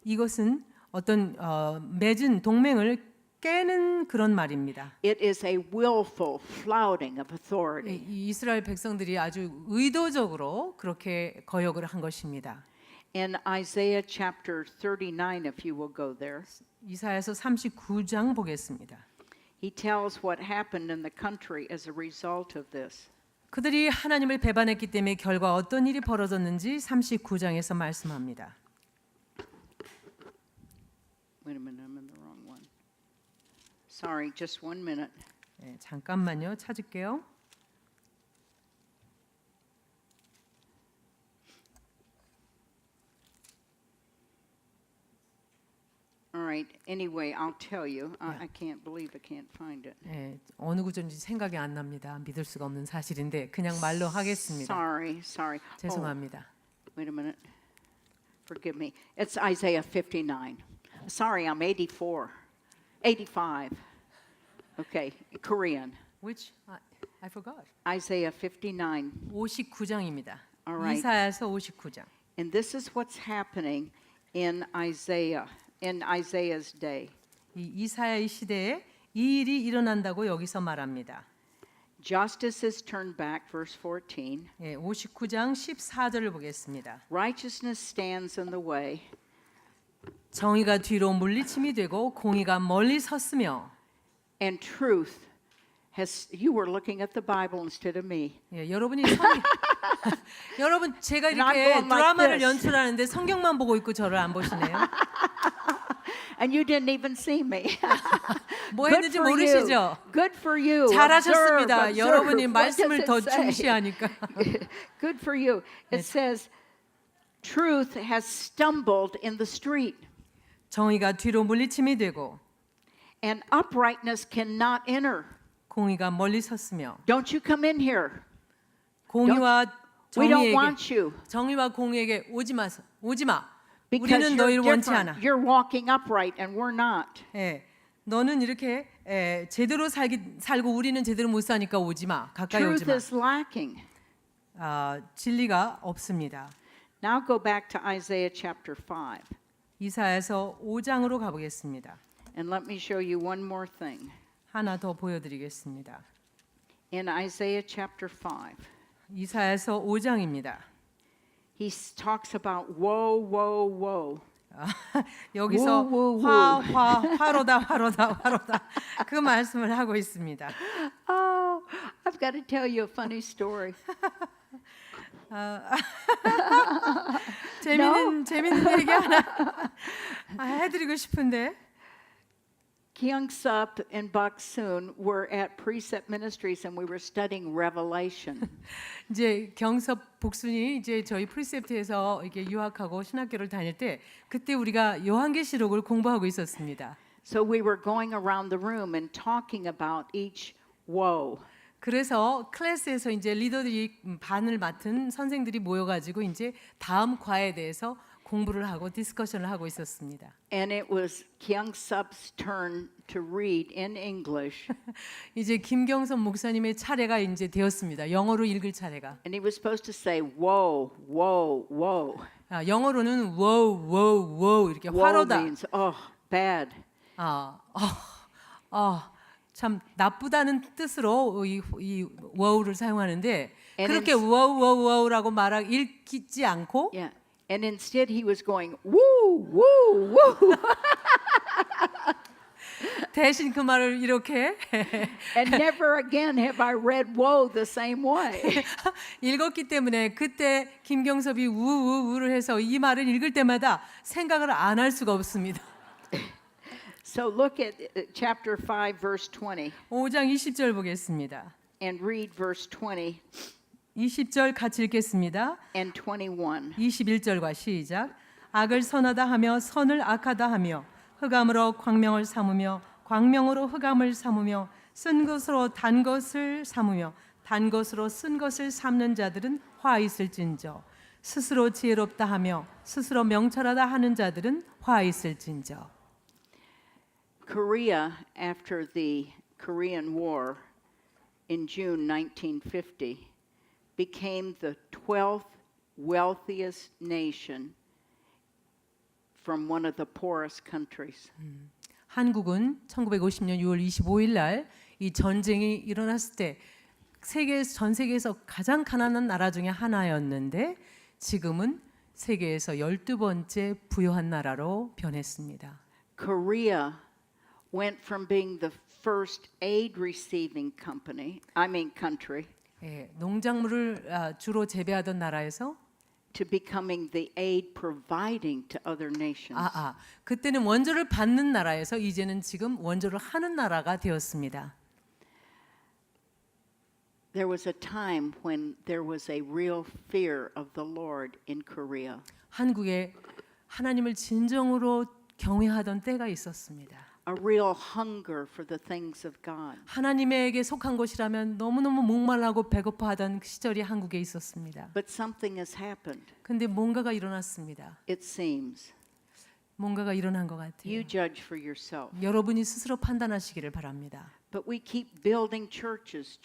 이것은 어떤 맺은 동맹을 깨는 그런 말입니다. It is a willful flouting of authority. 이 이스라엘 백성들이 아주 의도적으로 그렇게 거역을 한 것입니다. In Isaiah chapter 39, if you will go there, 이사야서 39장 보겠습니다. he tells what happened in the country as a result of this. 그들이 하나님을 배반했기 때문에 결과 어떤 일이 벌어졌는지 39장에서 말씀합니다. Wait a minute, I'm in the wrong one. Sorry, just one minute. 네, 잠깐만요. 찾을게요. All right. Anyway, I'll tell you. I can't believe I can't find it. 네, 어느 구절인지 생각이 안 납니다. 믿을 수가 없는 사실인데 그냥 말로 하겠습니다. Sorry. 죄송합니다. Wait a minute. Forgive me. It's Isaiah 59. Sorry, I'm 84. 85. Okay, Korean. Which I forgot. Isaiah 59. 59장입니다. All right. 이사야서 59장. And this is what's happening in Isaiah's day. 이 이사야의 시대에 이 일이 일어난다고 여기서 말합니다. Justice is turned back, verse 14. 예, 59장 14절을 보겠습니다. Righteousness stands in the way. 정의가 뒤로 물리침이 되고 공의가 멀리 섰으며 And truth has. You were looking at the Bible instead of me. 예, 여러분 제가 And I'm 이렇게 going like 드라마를 this. 연출하는데 성경만 보고 있고 저를 안 보시네요. And you didn't even see me. 뭐 Good 했는지 for 모르시죠? you. Good for you. 잘하셨습니다. Observe. 여러분이 What 말씀을 does 더 it say? 중시하니까. Good for you. It says, truth has stumbled in the street, 정의가 뒤로 물리침이 되고 and uprightness cannot enter. 공의가 멀리 섰으며 Don't you come in here. 공의와 We don't 정의에게 want you. 정의와 공의에게 오지 마. Because 우리는 you're 너희를 원치 different. 않아. You're walking upright and we're not. 예, 너는 이렇게 제대로 살고 우리는 제대로 못 사니까 오지 마. 가까이 오지 Truth 마. is lacking. 진리가 없습니다. Now go back to Isaiah chapter 5. 이사야서 5장으로 가보겠습니다. And let me show you one more thing. 하나 더 보여드리겠습니다. In Isaiah chapter 5, 이사야서 5장입니다. he talks about woe, woe, woe. 여기서 우, 우, 우. 화로다 그 말씀을 하고 있습니다. Oh, I've got to tell you a funny story. 재밌는 얘기 하나 해드리고 싶은데 Kyung-sup and Bak-soon were at Precept Ministries and we were studying Revelation. 이제 경섭 복순이 이제 저희 프리셉트에서 이렇게 유학하고 신학교를 다닐 때 그때 우리가 요한계시록을 공부하고 있었습니다. So we were going around the room and talking about each woe. 그래서 클래스에서 이제 리더들이 반을 맡은 선생들이 모여가지고 이제 다음 과에 대해서 공부를 하고 디스커션을 하고 있었습니다. And it was Kyung-sup's turn to read in English. 이제 김경선 목사님의 차례가 이제 되었습니다. 영어로 읽을 차례가. And he was supposed to say woe, woe, woe. 영어로는 wow, wow, wow 이렇게 Woe 화로다. means bad. 참 나쁘다는 뜻으로 이 wow를 사용하는데 And 그렇게 it's- wow, wow, wow라고 읽지 않고 Yeah. And instead he was going woo, woo, woo. 대신 그 말을 이렇게 And never again have I read woe the same way. 읽었기 때문에 그때 김경섭이 우우우를 해서 이 말을 읽을 때마다 생각을 안 할 수가 없습니다. So look at chapter 5, verse 20, 5장 20절 보겠습니다. and read verse 20 20절 같이 읽겠습니다. and 21. 21절과 시작. 악을 선하다 하며 선을 악하다 하며 흑암으로 광명을 삼으며 광명으로 흑암을 삼으며 쓴 것으로 단 것을 삼으며 단 것으로 쓴 것을 삼는 자들은 화 있을진저. 스스로 지혜롭다 하며 스스로 명철하다 하는 자들은 화 있을진저. Korea, after the Korean War in June 1950, became the 12th wealthiest nation from one of the poorest countries. 한국은 1950년 6월 25일 날 이 전쟁이 일어났을 때 전 세계에서 가장 가난한 나라 중에 하나였는데 지금은 세계에서 12번째 부유한 나라로 변했습니다. Korea went from being the first aid receiving country 예, 농작물을 주로 재배하던 나라에서 to becoming the aid providing to other nations. 그때는 원조를 받는 나라에서 이제는 지금 원조를 하는 나라가 되었습니다. There was a time when there was a real fear of the Lord in Korea. 한국에 하나님을 진정으로 경외하던 때가 있었습니다. A real hunger for the things of God. 하나님에게 속한 것이라면 너무너무 목말라고 배고파하던 시절이 한국에 있었습니다. But something has happened. 근데 뭔가가 일어났습니다. It seems. 뭔가가 일어난 것 같아요. You judge for yourself. 여러분이 스스로 판단하시기를 바랍니다. But we keep building churches.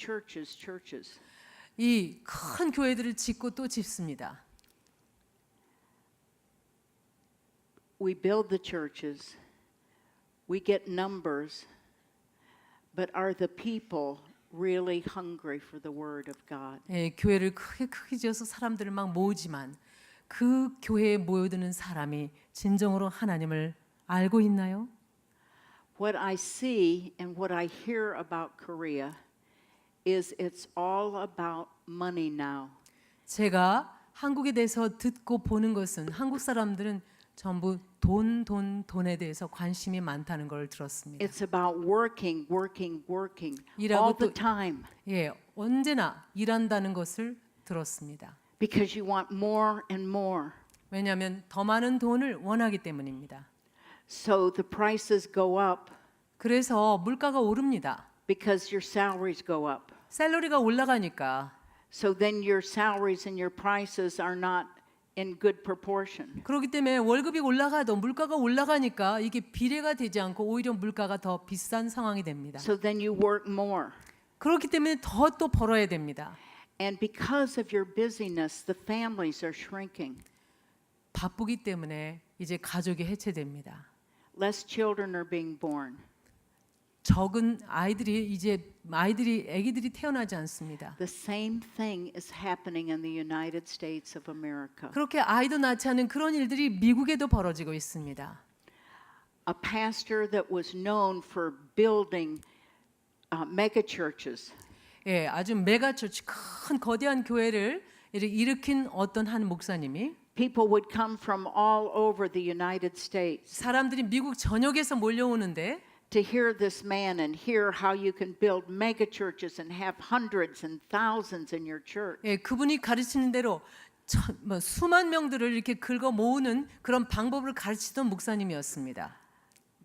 이 큰 교회들을 짓고 또 짓습니다. We build the churches. We get numbers. But are the people really hungry for the word of God? 예, 교회를 크게 지어서 사람들을 막 모으지만 그 교회에 모여드는 사람이 진정으로 하나님을 알고 있나요? What I see and what I hear about Korea is it's all about money now. 제가 한국에 대해서 듣고 보는 것은 한국 사람들은 전부 돈에 대해서 관심이 많다는 걸 들었습니다. It's about working 일하고 all the 또- time 예, 언제나 일한다는 것을 들었습니다. because you want more and more. 왜냐하면 더 많은 돈을 원하기 때문입니다. So the prices go up 그래서 물가가 오릅니다. because your salaries go up. 샐러리가 올라가니까 So then your salaries and your prices are not in good proportion. 그렇기 때문에 월급이 올라가도 물가가 올라가니까 이게 비례가 되지 않고 오히려 물가가 더 비싼 상황이 됩니다. So then you work more. 그렇기 때문에 더 또 벌어야 됩니다. And because of your busyness, the families are shrinking. 바쁘기 때문에 이제 가족이 해체됩니다. Less children are being born. 적은 아기들이 태어나지 않습니다. The same thing is happening in the United States of America. 그렇게 아이도 낳지 않은 그런 일들이 미국에도 벌어지고 있습니다. A pastor that was known for building mega churches 예, 아주 메가처치 큰 거대한 교회를 일으킨 어떤 한 목사님이 people would come from all over the United States 사람들이 미국 전역에서 몰려오는데 to hear this man and hear how you can build mega churches and have hundreds and thousands in your church. 예, 그분이 가르치는 대로 수만 명들을 이렇게 긁어 모으는 그런 방법을 가르치던 목사님이었습니다.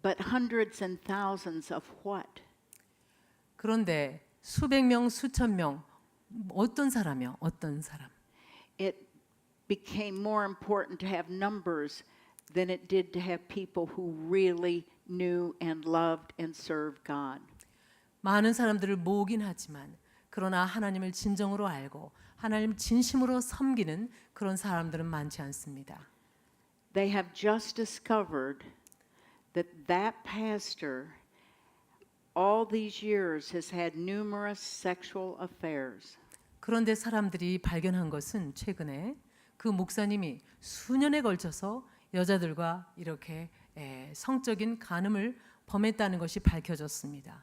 But hundreds and thousands of what? 그런데 수백 명, 수천 명 어떤 사람이요? 어떤 사람? It became more important to have numbers than it did to have people who really knew and loved and served God. 많은 사람들을 모으긴 하지만 그러나 하나님을 진정으로 알고 하나님 진심으로 섬기는 그런 사람들은 많지 않습니다. They have just discovered that pastor all these years has had numerous sexual affairs. 그런데 사람들이 발견한 것은 최근에 그 목사님이 수년에 걸쳐서 여자들과 이렇게 성적인 간음을 범했다는 것이 밝혀졌습니다.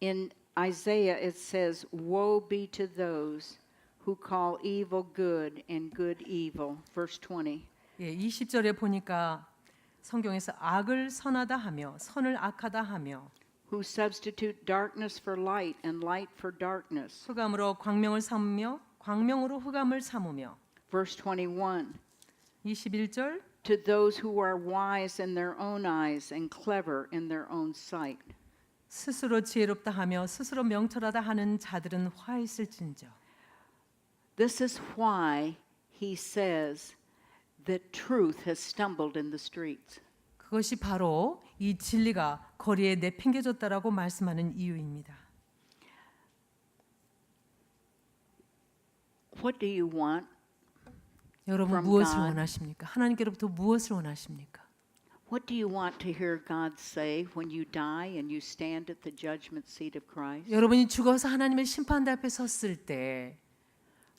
In Isaiah it says, "Woe be to those who call evil good and good evil." Verse 20. 예, 20절에 보니까 성경에서 악을 선하다 하며 선을 악하다 하며 who substitute darkness for light and light for darkness. 흑암으로 광명을 삼으며 광명으로 흑암을 삼으며 Verse 21. 21절 To those who are wise in their own eyes and clever in their own sight. 스스로 지혜롭다 하며 스스로 명철하다 하는 자들은 화 있을진저. This is why he says that truth has stumbled in the streets. 그것이 바로 이 진리가 거리에 내팽개졌다라고 말씀하는 이유입니다. What do you want? 여러분 From 무엇을 God. 원하십니까? 하나님께로부터 무엇을 원하십니까? What do you want to hear God say when you die and you stand at the judgment seat of Christ? 여러분이 죽어서 하나님의 심판대 앞에 섰을 때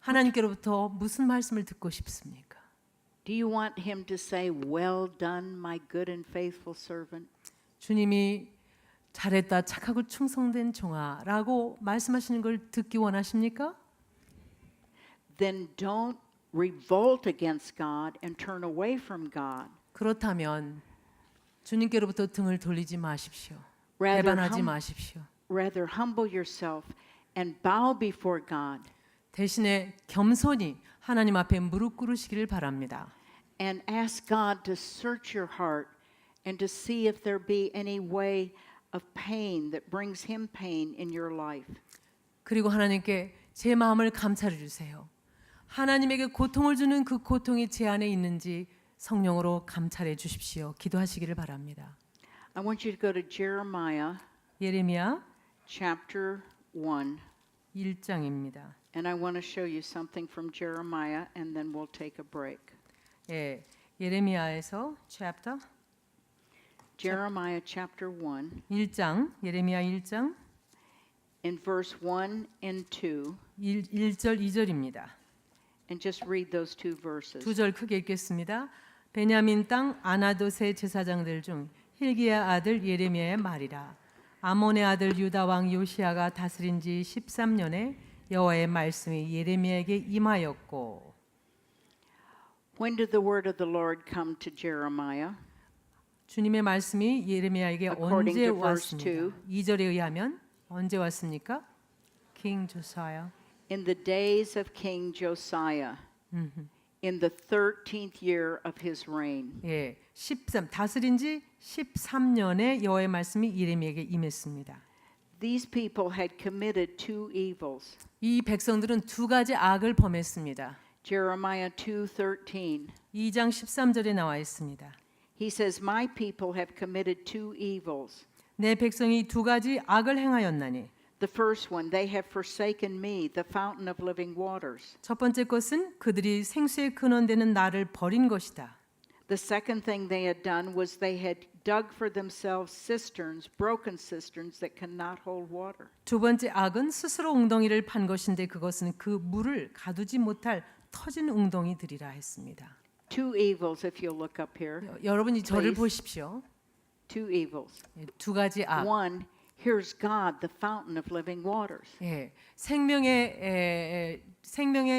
하나님께로부터 무슨 말씀을 듣고 싶습니까? Do you want him to say, "Well done, my good and faithful servant"? 주님이 잘했다 착하고 충성된 종아라고 말씀하시는 걸 듣기 원하십니까? Then don't revolt against God and turn away from God. 그렇다면 주님께로부터 등을 돌리지 마십시오. Rather 배반하지 마십시오. Rather humble yourself and bow before God 대신에 겸손히 하나님 앞에 무릎 꿇으시기를 바랍니다. and ask God to search your heart and to see if there be any way of pain that brings him pain in your life. 그리고 하나님께 제 마음을 감찰해 주세요. 하나님에게 고통을 주는 그 고통이 제 안에 있는지 성령으로 감찰해 주십시오. 기도하시기를 바랍니다. I want you to go to Jeremiah 예레미야 chapter 1 1장입니다. and I want to show you something from Jeremiah and then we'll take a break. 예, 예레미야에서 chapter Jeremiah chapter 1 1장 예레미야 1장 in verse 1 and 2 1절 2절입니다. and just read those two verses. 두 절 크게 읽겠습니다. 베냐민 땅 아나돗의 제사장들 중 hil기야 아들 예레미야의 말이라. 아몬의 아들 유다 왕 요시야가 다스린 지 13년에 여호와의 말씀이 예레미야에게 임하였고. When did the word of the Lord come to Jeremiah? 주님의 말씀이 예레미야에게 According 언제 to verse 왔습니까? 2절에 의하면 언제 왔습니까? King Josiah. In the days of King Josiah, in the 13th year of his reign. 예, 13 다스린 지 13년에 여호와의 말씀이 예레미야에게 임했습니다. These people had committed two evils. 이 백성들은 두 가지 악을 범했습니다. Jeremiah 2:13. 2장 13절에 나와 있습니다. He says, "My people have committed two evils. 내 백성이 두 가지 악을 행하였나니 The first one, they have forsaken me, the fountain of living waters. 첫 번째 것은 그들이 생수의 근원 되는 나를 버린 것이다. The second thing they had done was they had dug for themselves cisterns, broken cisterns that cannot hold water." 두 번째 악은 스스로 웅덩이를 판 것인데 그것은 그 물을 가두지 못할 터진 웅덩이들이라 했습니다. Two evils, if you'll look up here. 여러분이 저를 Please. 보십시오. Two evils. 예, 두 가지 악. One, here's God, the fountain of living waters. 예, 생명의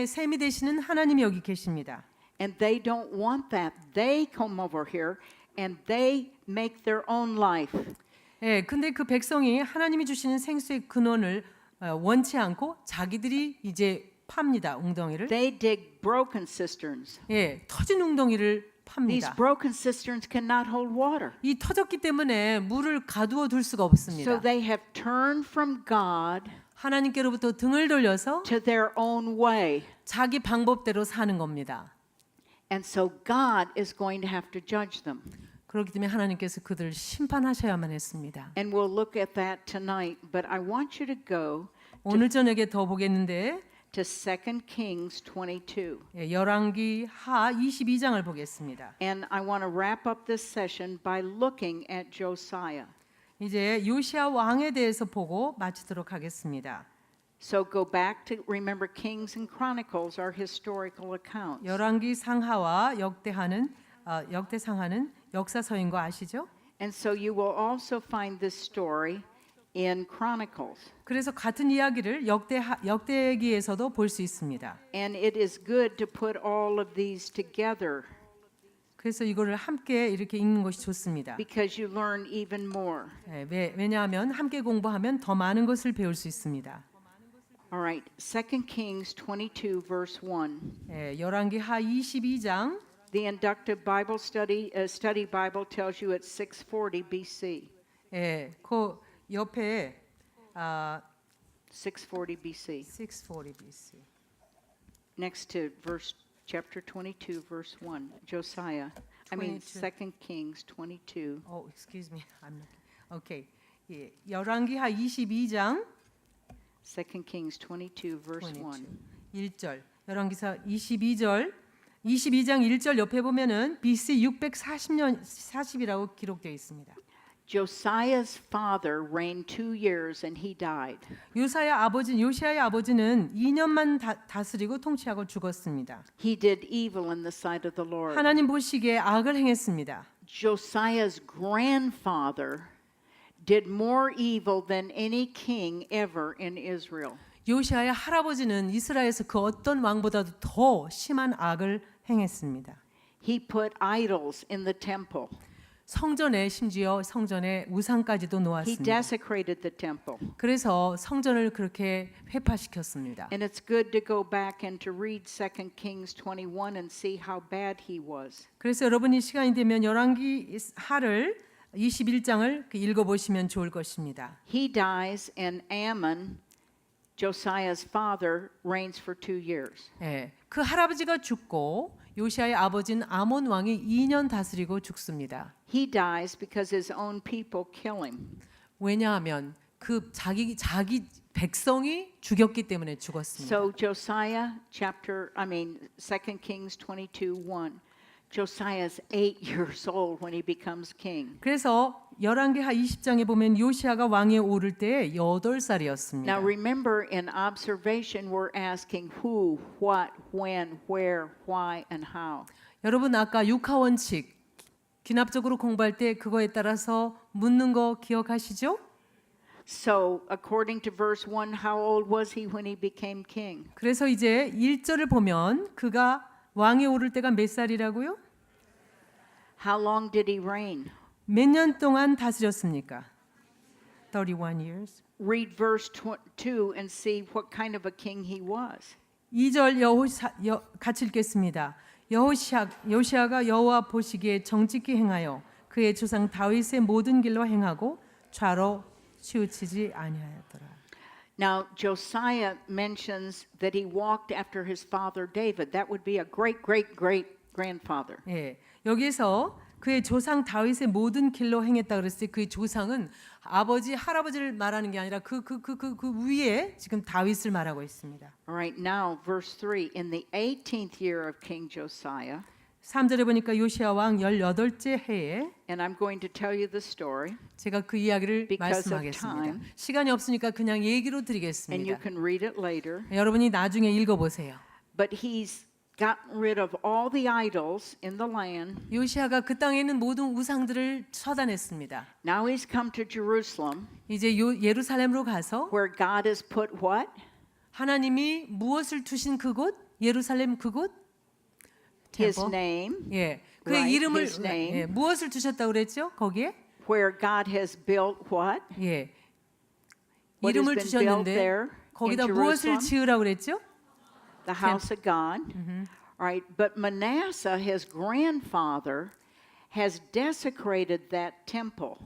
샘이 되시는 하나님이 여기 계십니다. And they don't want that. They come over here and they make their own life. 예, 근데 그 백성이 하나님이 주시는 생수의 근원을 원치 않고 자기들이 이제 팝니다. 웅덩이를. They dig broken cisterns. 예, 터진 웅덩이를 These 팝니다. broken cisterns cannot hold water. 이 터졌기 때문에 물을 가두어 둘 수가 So 없습니다. they have turned from God 하나님께로부터 등을 돌려서 to their own way. 자기 방법대로 사는 겁니다. And so God is going to have to judge them. 그렇기 때문에 하나님께서 그들을 심판하셔야만 했습니다. And we'll look at that tonight, but I want you to go 오늘 저녁에 더 보겠는데 to 2 Kings 22. 예, 열왕기 하 22장을 보겠습니다. And I want to wrap up this session by looking at Josiah. 이제 요시야 왕에 대해서 보고 마치도록 하겠습니다. So go back to remember Kings and Chronicles are historical accounts. 열왕기 상하와 역대상하는 역사서인 거 아시죠? And so you will also find this story in Chronicles. 그래서 같은 이야기를 역대기에서도 볼 수 있습니다. And it is good to put all of these together 그래서 이거를 함께 이렇게 읽는 것이 좋습니다. because you learn even more. 왜냐하면 함께 공부하면 더 많은 것을 배울 수 있습니다. All right, 2 Kings 22 verse 1. 열왕기하 22장 The inductive Bible study Bible tells you it's 640 BC. 그 옆에 640 BC. 640 BC. Next to chapter 22 verse 1. Josiah. 22. 2 Kings 22. Excuse me. I'm not. Okay. 열왕기하 22장 2 Kings 22 verse 1. 1절. 열왕기사 22장 1절 옆에 보면은 BC 640년 40이라고 기록되어 있습니다. Josiah's father reigned 2 years and he died. 요시아의 아버지는 2년만 다스리고 통치하고 죽었습니다. He did evil in the sight of the Lord. 하나님 보시기에 악을 행했습니다. Josiah's grandfather did more evil than any king ever in Israel. 요시아의 할아버지는 이스라엘에서 그 어떤 왕보다도 더 심한 악을 행했습니다. He put idols in the temple. 심지어 성전에 우상까지도 He 놓았습니다. desecrated the temple. 그래서 성전을 그렇게 회파시켰습니다. And it's good to go back and to read 2 Kings 21 and see how bad he was. 그래서 여러분이 시간이 되면 열왕기하를 21장을 읽어보시면 좋을 것입니다. He dies and Ammon, Josiah's father, reigns for 2 years. 그 할아버지가 죽고 요시아의 아버지는 아몬 왕이 2년 다스리고 죽습니다. He dies because his own people kill him. 왜냐하면 그 자기 백성이 죽였기 때문에 죽었습니다. So Josiah 2 Kings 22:1. Josiah's 8 years old when he becomes king. 그래서 열왕기하 20장에 보면 요시아가 왕에 오를 때 8살이었습니다. Now remember, in observation we're asking who, what, when, where, why, and how. 여러분 아까 육하 원칙 귀납적으로 공부할 때 그거에 따라서 묻는 거 기억하시죠? So according to verse 1, how old was he when he became king? 그래서 이제 1절을 보면 그가 왕에 오를 때가 몇 살이라고요? How long did he reign? 몇 년 동안 다스렸습니까? 31 years. Read verse 2 and see what kind of a king he was. 2절 같이 읽겠습니다. 요시아가 여호와 보시기에 정직히 행하여 그의 조상 다윗의 모든 길로 행하고 좌로 치우치지 아니하였더라. Now Josiah mentions that he walked after his father David. That would be a great grandfather. 여기서 그의 조상 다윗의 모든 길로 행했다 그랬을 때 그의 조상은 아버지 할아버지를 말하는 게 아니라 그 위에 지금 다윗을 말하고 있습니다. All right, now verse 3. In the 18th year of King Josiah, 3절에 보니까 요시아 왕 18째 해에 and I'm going to tell you the story, 제가 그 이야기를 Because of 말씀하겠습니다. time. 시간이 없으니까 그냥 얘기로 and you 드리겠습니다. can read it later. 여러분이 나중에 읽어보세요. But he's gotten rid of all the idols in the land. 요시아가 그 땅에 있는 모든 우상들을 처단했습니다. Now he's come to Jerusalem, 이제 예루살렘으로 가서 where God has put what? 하나님이 무엇을 두신 그곳? 예루살렘 그곳? His 템플. name, 그의 Right, 이름을 his name. 무엇을 두셨다고 그랬죠? 거기에? where God has built what? 예. What has 이름을 been built 주셨는데 there 거기다 in 무엇을 Jerusalem? 지으라고 그랬죠? The house of God. All right, but Manasseh, his grandfather, has desecrated that temple.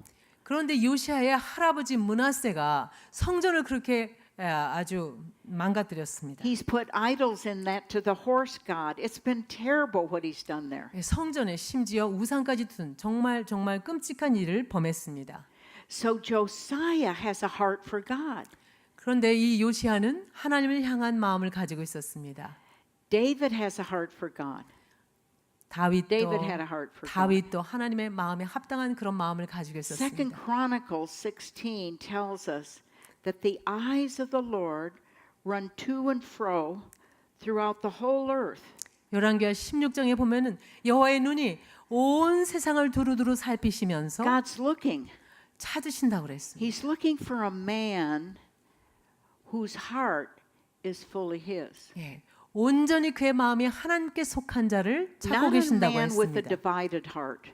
그런데 요시아의 할아버지 므낫세가 성전을 그렇게 아주 망가뜨렸습니다. He's put idols in that to the horse god. It's been terrible what he's done there. 성전에 심지어 우상까지 둔 정말 끔찍한 일을 범했습니다. So Josiah has a heart for God. 그런데 이 요시아는 하나님을 향한 마음을 가지고 있었습니다. David has a heart for God. David had a heart for God. 다윗도 하나님의 마음에 합당한 그런 마음을 가지고 Second 있었습니다. Chronicles 16 tells us that the eyes of the Lord run to and fro throughout the whole earth. 열왕기하 16장에 보면은 여호와의 눈이 온 세상을 두루두루 살피시면서 God's looking. 찾으신다고 그랬습니다. He's looking for a man whose heart is fully his. 예, 온전히 그의 마음이 하나님께 속한 자를 찾고 Not a 계신다고 man with a 했습니다. divided heart,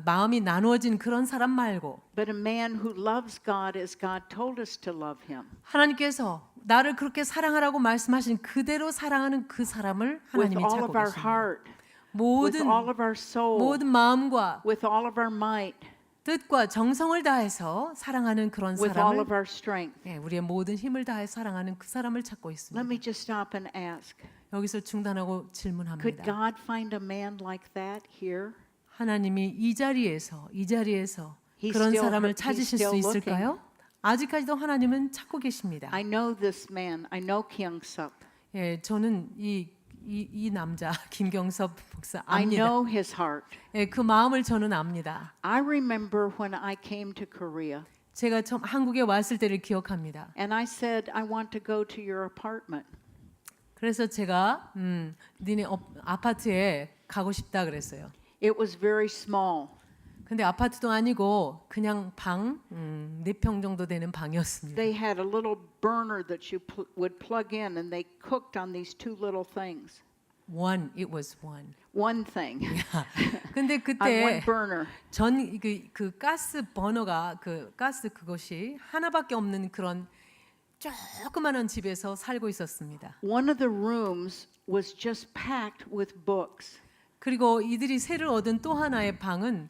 마음이 나누어진 그런 사람 말고 but a man who loves God as God told us to love him. 하나님께서 나를 그렇게 사랑하라고 말씀하신 그대로 사랑하는 그 사람을 With 하나님이 all 찾고 of our 계십니다. heart, with 모든 all of our soul, 모든 마음과 with all of our might, 뜻과 정성을 다해서 사랑하는 그런 with all 사람을 of our strength. 예, 우리의 모든 힘을 다해 사랑하는 그 사람을 찾고 Let 있습니다. me just stop and ask. 여기서 중단하고 Could 질문합니다. God find a man like that here? 하나님이 이 자리에서 He's 그런 still- 사람을 he's 찾으실 수 still 있을까요? 아직까지도 하나님은 찾고 계십니다. I know this man. I know Kyung-sup. 예, 저는 이 남자 김경섭 목사 I 압니다. know his heart. 예, 그 마음을 저는 압니다. I remember when I came to Korea 제가 처음 한국에 왔을 때를 기억합니다. and I said, I want to go to your apartment. 그래서 제가 니네 아파트에 가고 싶다 그랬어요. It was very small. 근데 아파트도 아니고 그냥 방 4평 정도 되는 방이었습니다. They had a little burner that you would plug in and they cooked on these two little things. It was one. One thing. 근데 On one 그때 burner. 그 가스 버너가 그 가스 그것이 하나밖에 없는 그런 조그마한 집에서 살고 있었습니다. One of the rooms was just packed with books. 그리고 이들이 새를 얻은 또 하나의 방은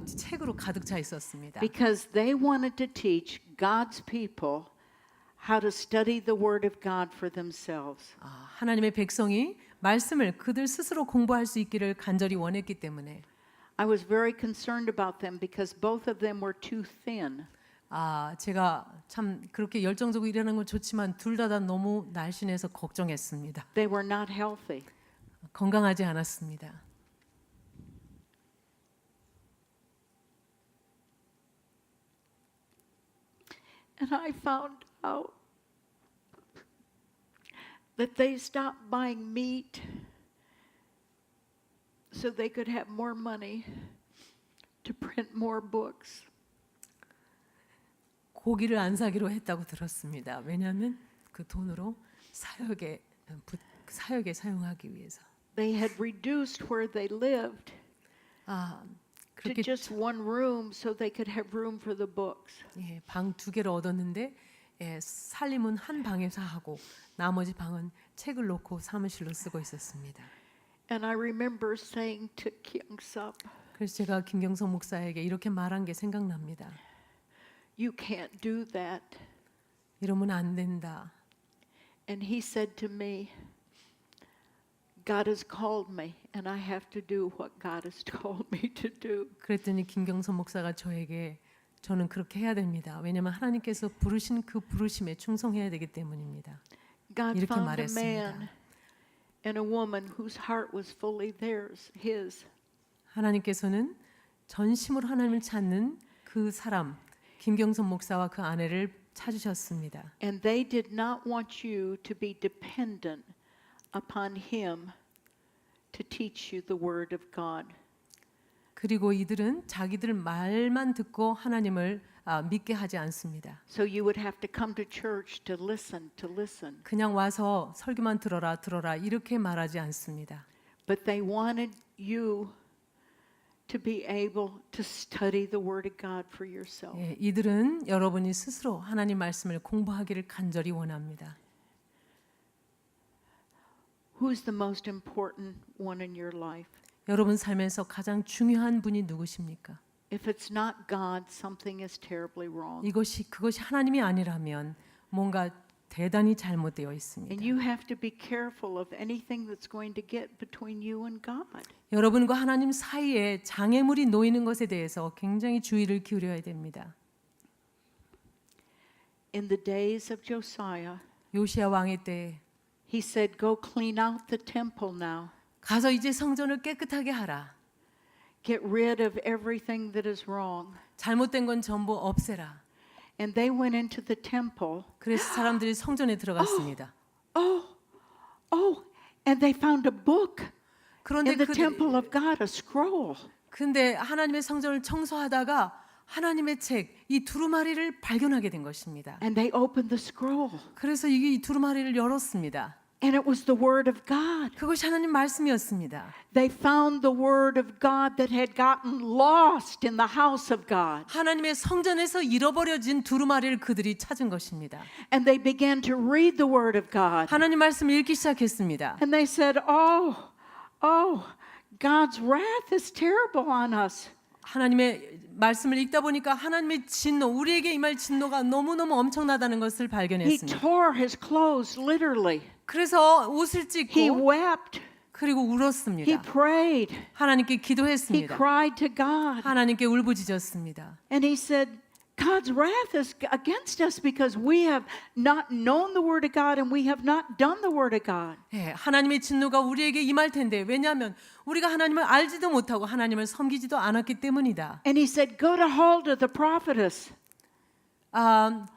책으로 가득 차 있었습니다. Because they wanted to teach God's people how to study the Word of God for themselves. 하나님의 백성이 말씀을 그들 스스로 공부할 수 있기를 간절히 원했기 때문에 I was very concerned about them because both of them were too thin. 제가 참 그렇게 열정적으로 일하는 건 좋지만 둘 다 너무 날씬해서 걱정했습니다. They were not healthy. 건강하지 않았습니다. And I found out that they stopped buying meat so they could have more money to print more books. 고기를 안 사기로 했다고 들었습니다. 왜냐하면 그 돈으로 사역에 사용하기 위해서. They had reduced where they lived to 그렇게 just one room so they could have room for the books. 방 2개를 얻었는데 살림은 한 방에서 하고 나머지 방은 책을 놓고 사무실로 쓰고 있었습니다. And I remember saying to Kyung-sup, 그래서 제가 김경석 목사에게 이렇게 말한 게 생각납니다. you can't do that. 이러면 안 된다. And he said to me, God has called me and I have to do what God has told me to do. 그랬더니 김경석 목사가 저는 그렇게 해야 됩니다. 왜냐하면 하나님께서 부르신 그 부르심에 충성해야 되기 때문입니다. God 이렇게 found a 말했습니다. man and a woman whose heart was fully his. 하나님께서는 전심으로 하나님을 찾는 그 사람 김경석 목사와 그 아내를 찾으셨습니다. And they did not want you to be dependent upon him to teach you the word of God. 그리고 이들은 자기들 말만 듣고 하나님을 믿게 하지 않습니다. So you would have to come to church to listen. 그냥 와서 설교만 들어라 이렇게 말하지 않습니다. But they wanted you to be able to study the word of God for yourself. 이들은 여러분이 스스로 하나님 말씀을 공부하기를 간절히 원합니다. Who's the most important one in your life? 여러분 삶에서 가장 중요한 분이 누구십니까? If it's not God, something is terribly wrong. 그것이 하나님이 아니라면 뭔가 대단히 잘못되어 있습니다. And you have to be careful of anything that's going to get between you and God. 여러분과 하나님 사이에 장애물이 놓이는 것에 대해서 굉장히 주의를 기울여야 됩니다. In the days of Josiah, 요시야 왕의 때에 he said, go clean out the temple now. 가서 이제 성전을 깨끗하게 하라. Get rid of everything that is wrong. 잘못된 건 전부 없애라. And they went into the temple. 그래서 사람들이 성전에 들어갔습니다. And they found a book 그런데 in the temple of God, a scroll. 근데 하나님의 성전을 청소하다가 하나님의 책, 이 두루마리를 발견하게 된 것입니다. And they opened the scroll. 그래서 이 두루마리를 열었습니다. And it was the word of God. 그것이 하나님 말씀이었습니다. They found the word of God that had gotten lost in the house of God. 하나님의 성전에서 잃어버려진 두루마리를 그들이 찾은 것입니다. And they began to read the word of God. 하나님 말씀을 읽기 시작했습니다. And they said, oh, God's wrath is terrible on us. 하나님의 말씀을 읽다 보니까 하나님의 진노, 우리에게 임할 진노가 너무너무 엄청나다는 것을 He 발견했습니다. tore his clothes literally. 그래서 옷을 He 찢고 wept. 그리고 He 울었습니다. prayed. 하나님께 He 기도했습니다. cried to God. 하나님께 울부짖었습니다. And he said, God's wrath is against us because we have not known the word of God and we have not done the word of God. 예, 하나님의 진노가 우리에게 임할 텐데 왜냐하면 우리가 하나님을 알지도 못하고 하나님을 섬기지도 않았기 때문이다. And he said, go to Huldah the prophetess. 그냥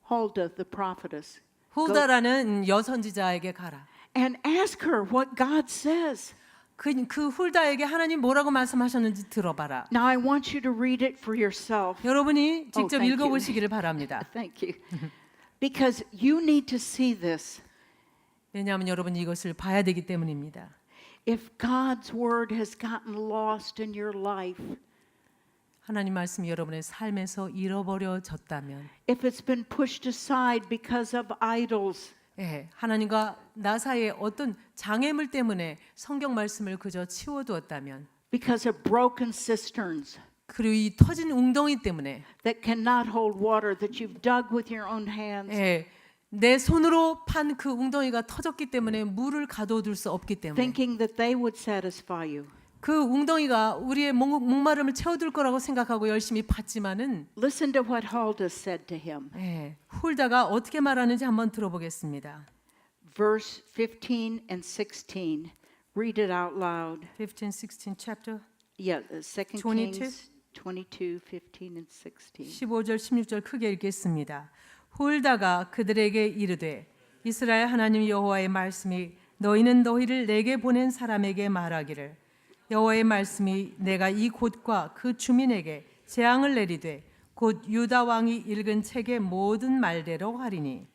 Huldah the prophetess. 훌다라는 여선지자에게 가라. And ask her what God says. 그 훌다에게 하나님 뭐라고 말씀하셨는지 들어봐라. Now I want you to read it for yourself. 여러분이 직접 thank you. 읽어보시기를 바랍니다. Thank you. Because you need to see this. 왜냐하면 여러분이 이것을 봐야 되기 때문입니다. If God's word has gotten lost in your life, 하나님 말씀이 여러분의 삶에서 잃어버려졌다면, if it's been pushed aside because of idols, 예, 하나님과 나 사이에 어떤 장애물 때문에 성경 말씀을 그저 치워두었다면, because of broken cisterns 그리고 이 터진 웅덩이 때문에, that cannot hold water that you've dug with your own hands, 예, 내 손으로 판 그 웅덩이가 터졌기 때문에 물을 가둬둘 수 없기 때문에, thinking that they would satisfy you. 그 웅덩이가 우리의 목마름을 채워둘 거라고 생각하고 열심히 팠지만은, Listen to what Huldah said to him. 예, 훌다가 어떻게 말하는지 한번 들어보겠습니다. Verse 15 and 16. Read it out loud. 15, 16 chapter Yeah, 2 22? Kings 22, 15 and 16. 15절 16절 크게 읽겠습니다. 훌다가 그들에게 이르되 이스라엘 하나님 여호와의 말씀이 너희는 너희를 내게 보낸 사람에게 말하기를 여호와의 말씀이 내가 이 곳과 그 주민에게 재앙을 내리되 곧 유다 왕이 읽은 책의 모든 말대로 하리니.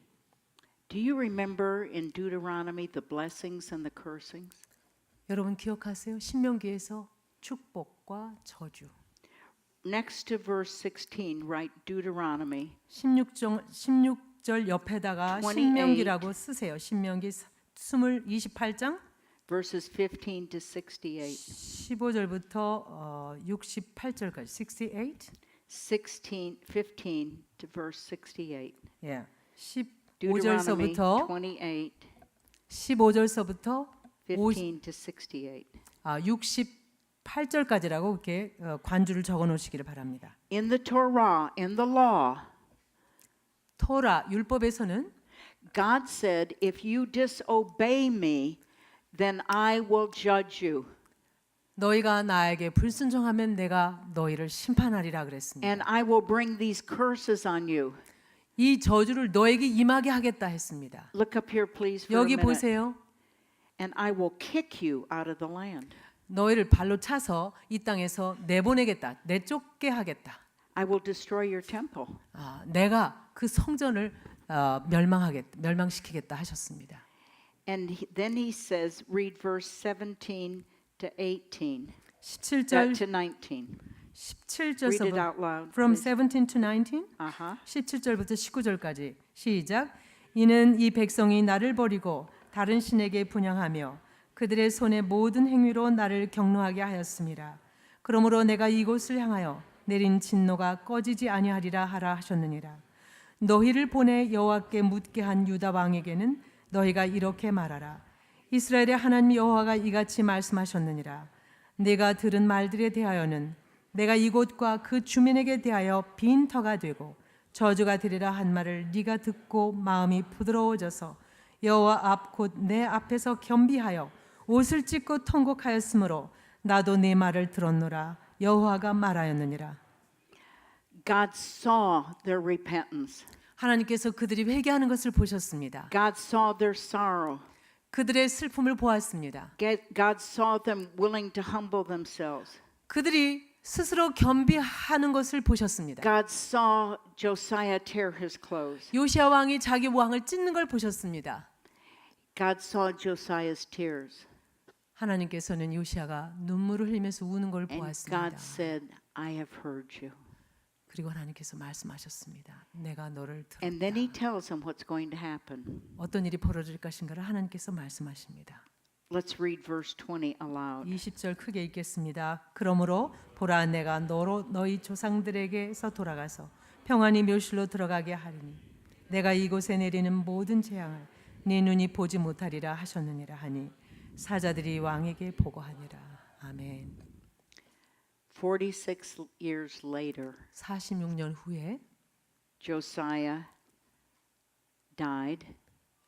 Do you remember in Deuteronomy the blessings and the cursings? 여러분 기억하세요? 신명기에서 축복과 저주. Next to verse 16, write Deuteronomy 16절 옆에다가 28. 신명기라고 쓰세요. 신명기 28장 verses 15 to 68. 15절부터 68절까지 15 to verse 68. 예. Deuteronomy 15절서부터 28, 15절서부터 15 to 68. 68절까지라고 이렇게 관주를 적어 놓으시기를 바랍니다. In the Torah, in the law, 토라 율법에서는 God said, if you disobey me, then I will judge you. 너희가 나에게 불순종하면 내가 너희를 심판하리라 그랬습니다. And I will bring these curses on you. 이 저주를 너에게 임하게 하겠다 했습니다. Look up here, please, for a 여기 minute. 보세요. And I will kick you out of the land. 너희를 발로 차서 이 땅에서 내보내겠다. 내쫓게 하겠다. I will destroy your temple. 내가 그 성전을 멸망시키겠다 하셨습니다. And then he says, read verse 17 to 18. 17절 To 19. Read it 17절서부터 out loud. from please. 17 to 19 Uh-huh. 17절부터 19절까지 시작. 이는 이 백성이 나를 버리고 다른 신에게 분향하며 그들의 손의 모든 행위로 나를 경노하게 하였음이라. 그러므로 내가 이곳을 향하여 내린 진노가 꺼지지 아니하리라 하라 하셨느니라. 너희를 보내 여호와께 묻게 한 유다 왕에게는 너희가 이렇게 말하라. 이스라엘의 하나님 여호와가 이같이 말씀하셨느니라. 내가 들은 말들에 대하여는 내가 이곳과 그 주민에게 대하여 빈터가 되고 저주가 되리라 한 말을 네가 듣고 마음이 부드러워져서 여호와 앞 곧 내 앞에서 겸비하여 옷을 찢고 통곡하였으므로 나도 네 말을 들었노라. 여호와가 말하였느니라. God saw their repentance. 하나님께서 그들이 회개하는 것을 보셨습니다. God saw their sorrow. 그들의 슬픔을 보았습니다. God saw them willing to humble themselves. 그들이 스스로 겸비하는 것을 보셨습니다. God saw Josiah tear his clothes. 요시아 왕이 자기 왕을 찢는 걸 보셨습니다. God saw Josiah's tears, 하나님께서는 요시아가 눈물을 흘리면서 우는 걸 and 보았습니다. God said, I have heard you. 그리고 하나님께서 말씀하셨습니다. 내가 너를 And then he 들었다. tells him what's going to happen. 어떤 일이 벌어질 것인가를 하나님께서 말씀하십니다. Let's read verse 20 aloud. 20절 크게 읽겠습니다. 그러므로 보라 내가 너로 너희 조상들에게서 돌아가서 평안히 묘실로 들어가게 하리니 내가 이곳에 내리는 모든 재앙을 네 눈이 보지 못하리라 하셨느니라 하니 사자들이 왕에게 보고하니라. 아멘. 46 years later, 46년 후에 Josiah died,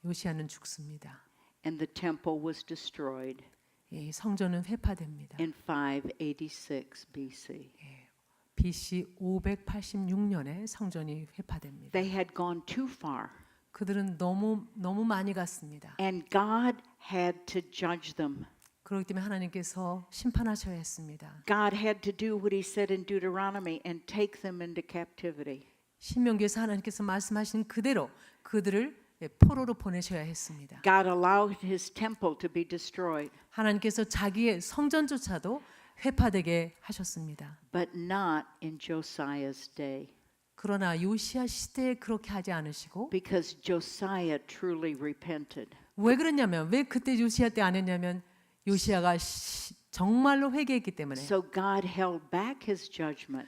요시아는 죽습니다. and the temple was destroyed 이 성전은 회파됩니다. in 586 BC. BC 586년에 성전이 회파됩니다. They had gone too far, 그들은 너무 많이 갔습니다. and God had to judge them. 그렇기 때문에 하나님께서 심판하셔야 했습니다. God had to do what he said in Deuteronomy and take them into captivity. 신명기에서 하나님께서 말씀하신 그대로 그들을 포로로 보내셔야 했습니다. God allowed his temple to be destroyed, 하나님께서 자기의 성전조차도 회파되게 하셨습니다. but not in Josiah's day, 그러나 요시아 시대에 그렇게 하지 않으시고 because Josiah truly repented. 왜 그랬냐면 왜 그때 요시아 때 안 했냐면 요시아가 정말로 회개했기 때문에 So God held back his judgment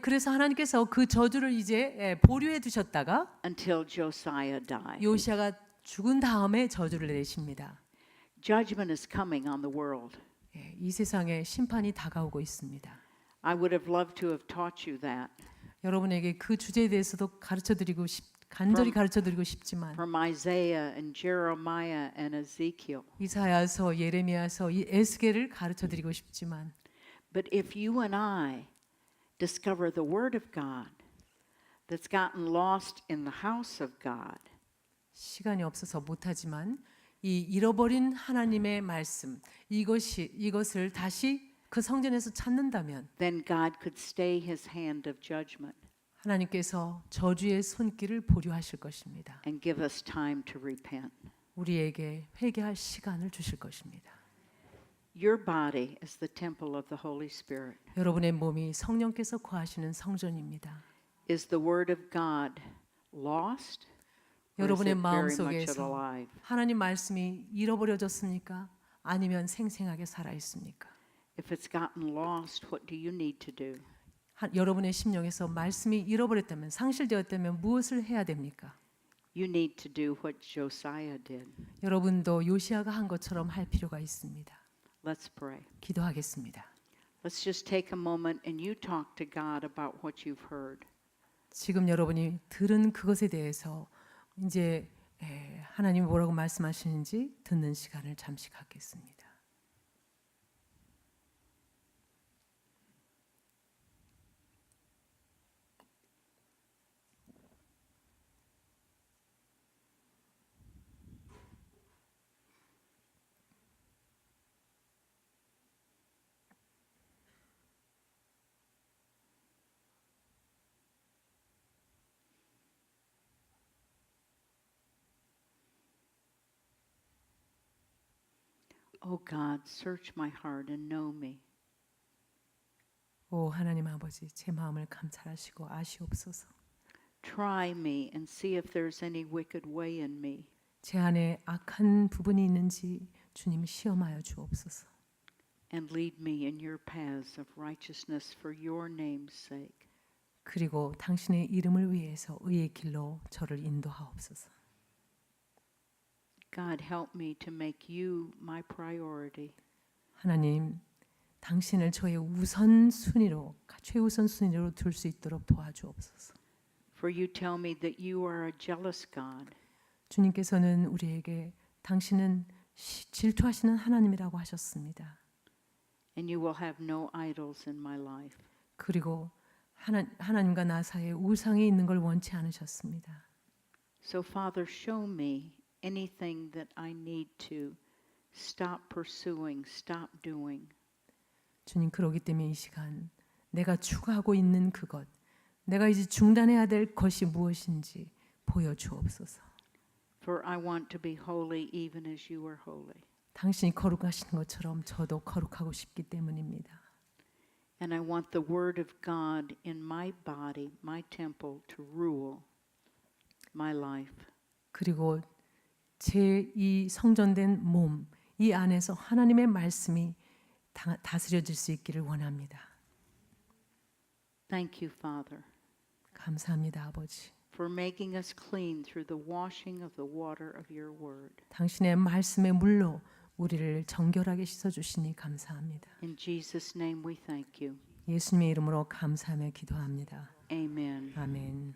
그래서 하나님께서 그 저주를 이제 보류해 두셨다가 until Josiah died. 요시아가 죽은 다음에 저주를 내십니다. Judgment is coming on the world. 이 세상에 심판이 다가오고 있습니다. I would have loved to have taught you that 여러분에게 그 주제에 대해서도 간절히 가르쳐드리고 싶지만 from Isaiah and Jeremiah and Ezekiel. 이사야서, 예레미야서, 이 에스겔을 가르쳐드리고 싶지만 But if you and I discover the Word of God that's gotten lost in the house of God, 시간이 없어서 못하지만 이 잃어버린 하나님의 말씀 이것을 다시 그 성전에서 찾는다면 then God could stay his hand of judgment 하나님께서 저주의 손길을 보류하실 것입니다. and give us time to repent. 우리에게 회개할 시간을 주실 것입니다. Your body is the temple of the Holy Spirit. 여러분의 몸이 성령께서 거하시는 성전입니다. Is the Word of God lost? Or is 여러분의 it 마음 very much 속에서 alive? 하나님 말씀이 잃어버려졌습니까? 아니면 생생하게 살아 있습니까? If it's gotten lost, what do you need to do? 여러분의 심령에서 말씀이 잃어버렸다면 상실되었다면 무엇을 해야 됩니까? You need to do what Josiah did. 여러분도 요시아가 한 것처럼 할 필요가 있습니다. Let's pray. 기도하겠습니다. Let's just take a moment and you talk to God about what you've heard. 지금 여러분이 들은 그것에 대해서 이제 하나님이 뭐라고 말씀하시는지 듣는 시간을 잠시 갖겠습니다. Oh God, search my heart and know me. 오 하나님 아버지, 제 마음을 감찰하시고 아시옵소서. Try me and see if there's any wicked way in me. 제 안에 악한 부분이 있는지 주님 시험하여 주옵소서. And lead me in your paths of righteousness for your name's sake. 그리고 당신의 이름을 위해서 의의 길로 저를 인도하옵소서. God, help me to make you my priority. 하나님, 당신을 저의 우선순위로 최우선순위로 둘 수 있도록 도와주옵소서. For you tell me that you are a jealous God. 주님께서는 우리에게 당신은 질투하시는 하나님이라고 하셨습니다. And you will have no idols in my life. 그리고 하나님과 나 사이에 우상이 있는 걸 원치 않으셨습니다. So Father, show me anything that I need to stop pursuing, stop doing. 주님, 그러기 때문에 이 시간 내가 추구하고 있는 그것, 내가 이제 중단해야 될 것이 무엇인지 보여주옵소서. For I want to be holy even as you are holy. 당신이 거룩하신 것처럼 저도 거룩하고 싶기 때문입니다. And I want the word of God in my body, my temple, to rule my life. 그리고 제 이 성전된 몸, 이 안에서 하나님의 말씀이 다스려질 수 있기를 원합니다. Thank you, Father, 감사합니다, 아버지. for making us clean through the washing of the water of your word. 당신의 말씀의 물로 우리를 정결하게 씻어 주시니 감사합니다. In Jesus' name we thank you. 예수님의 이름으로 감사하며 기도합니다. Amen. 아멘.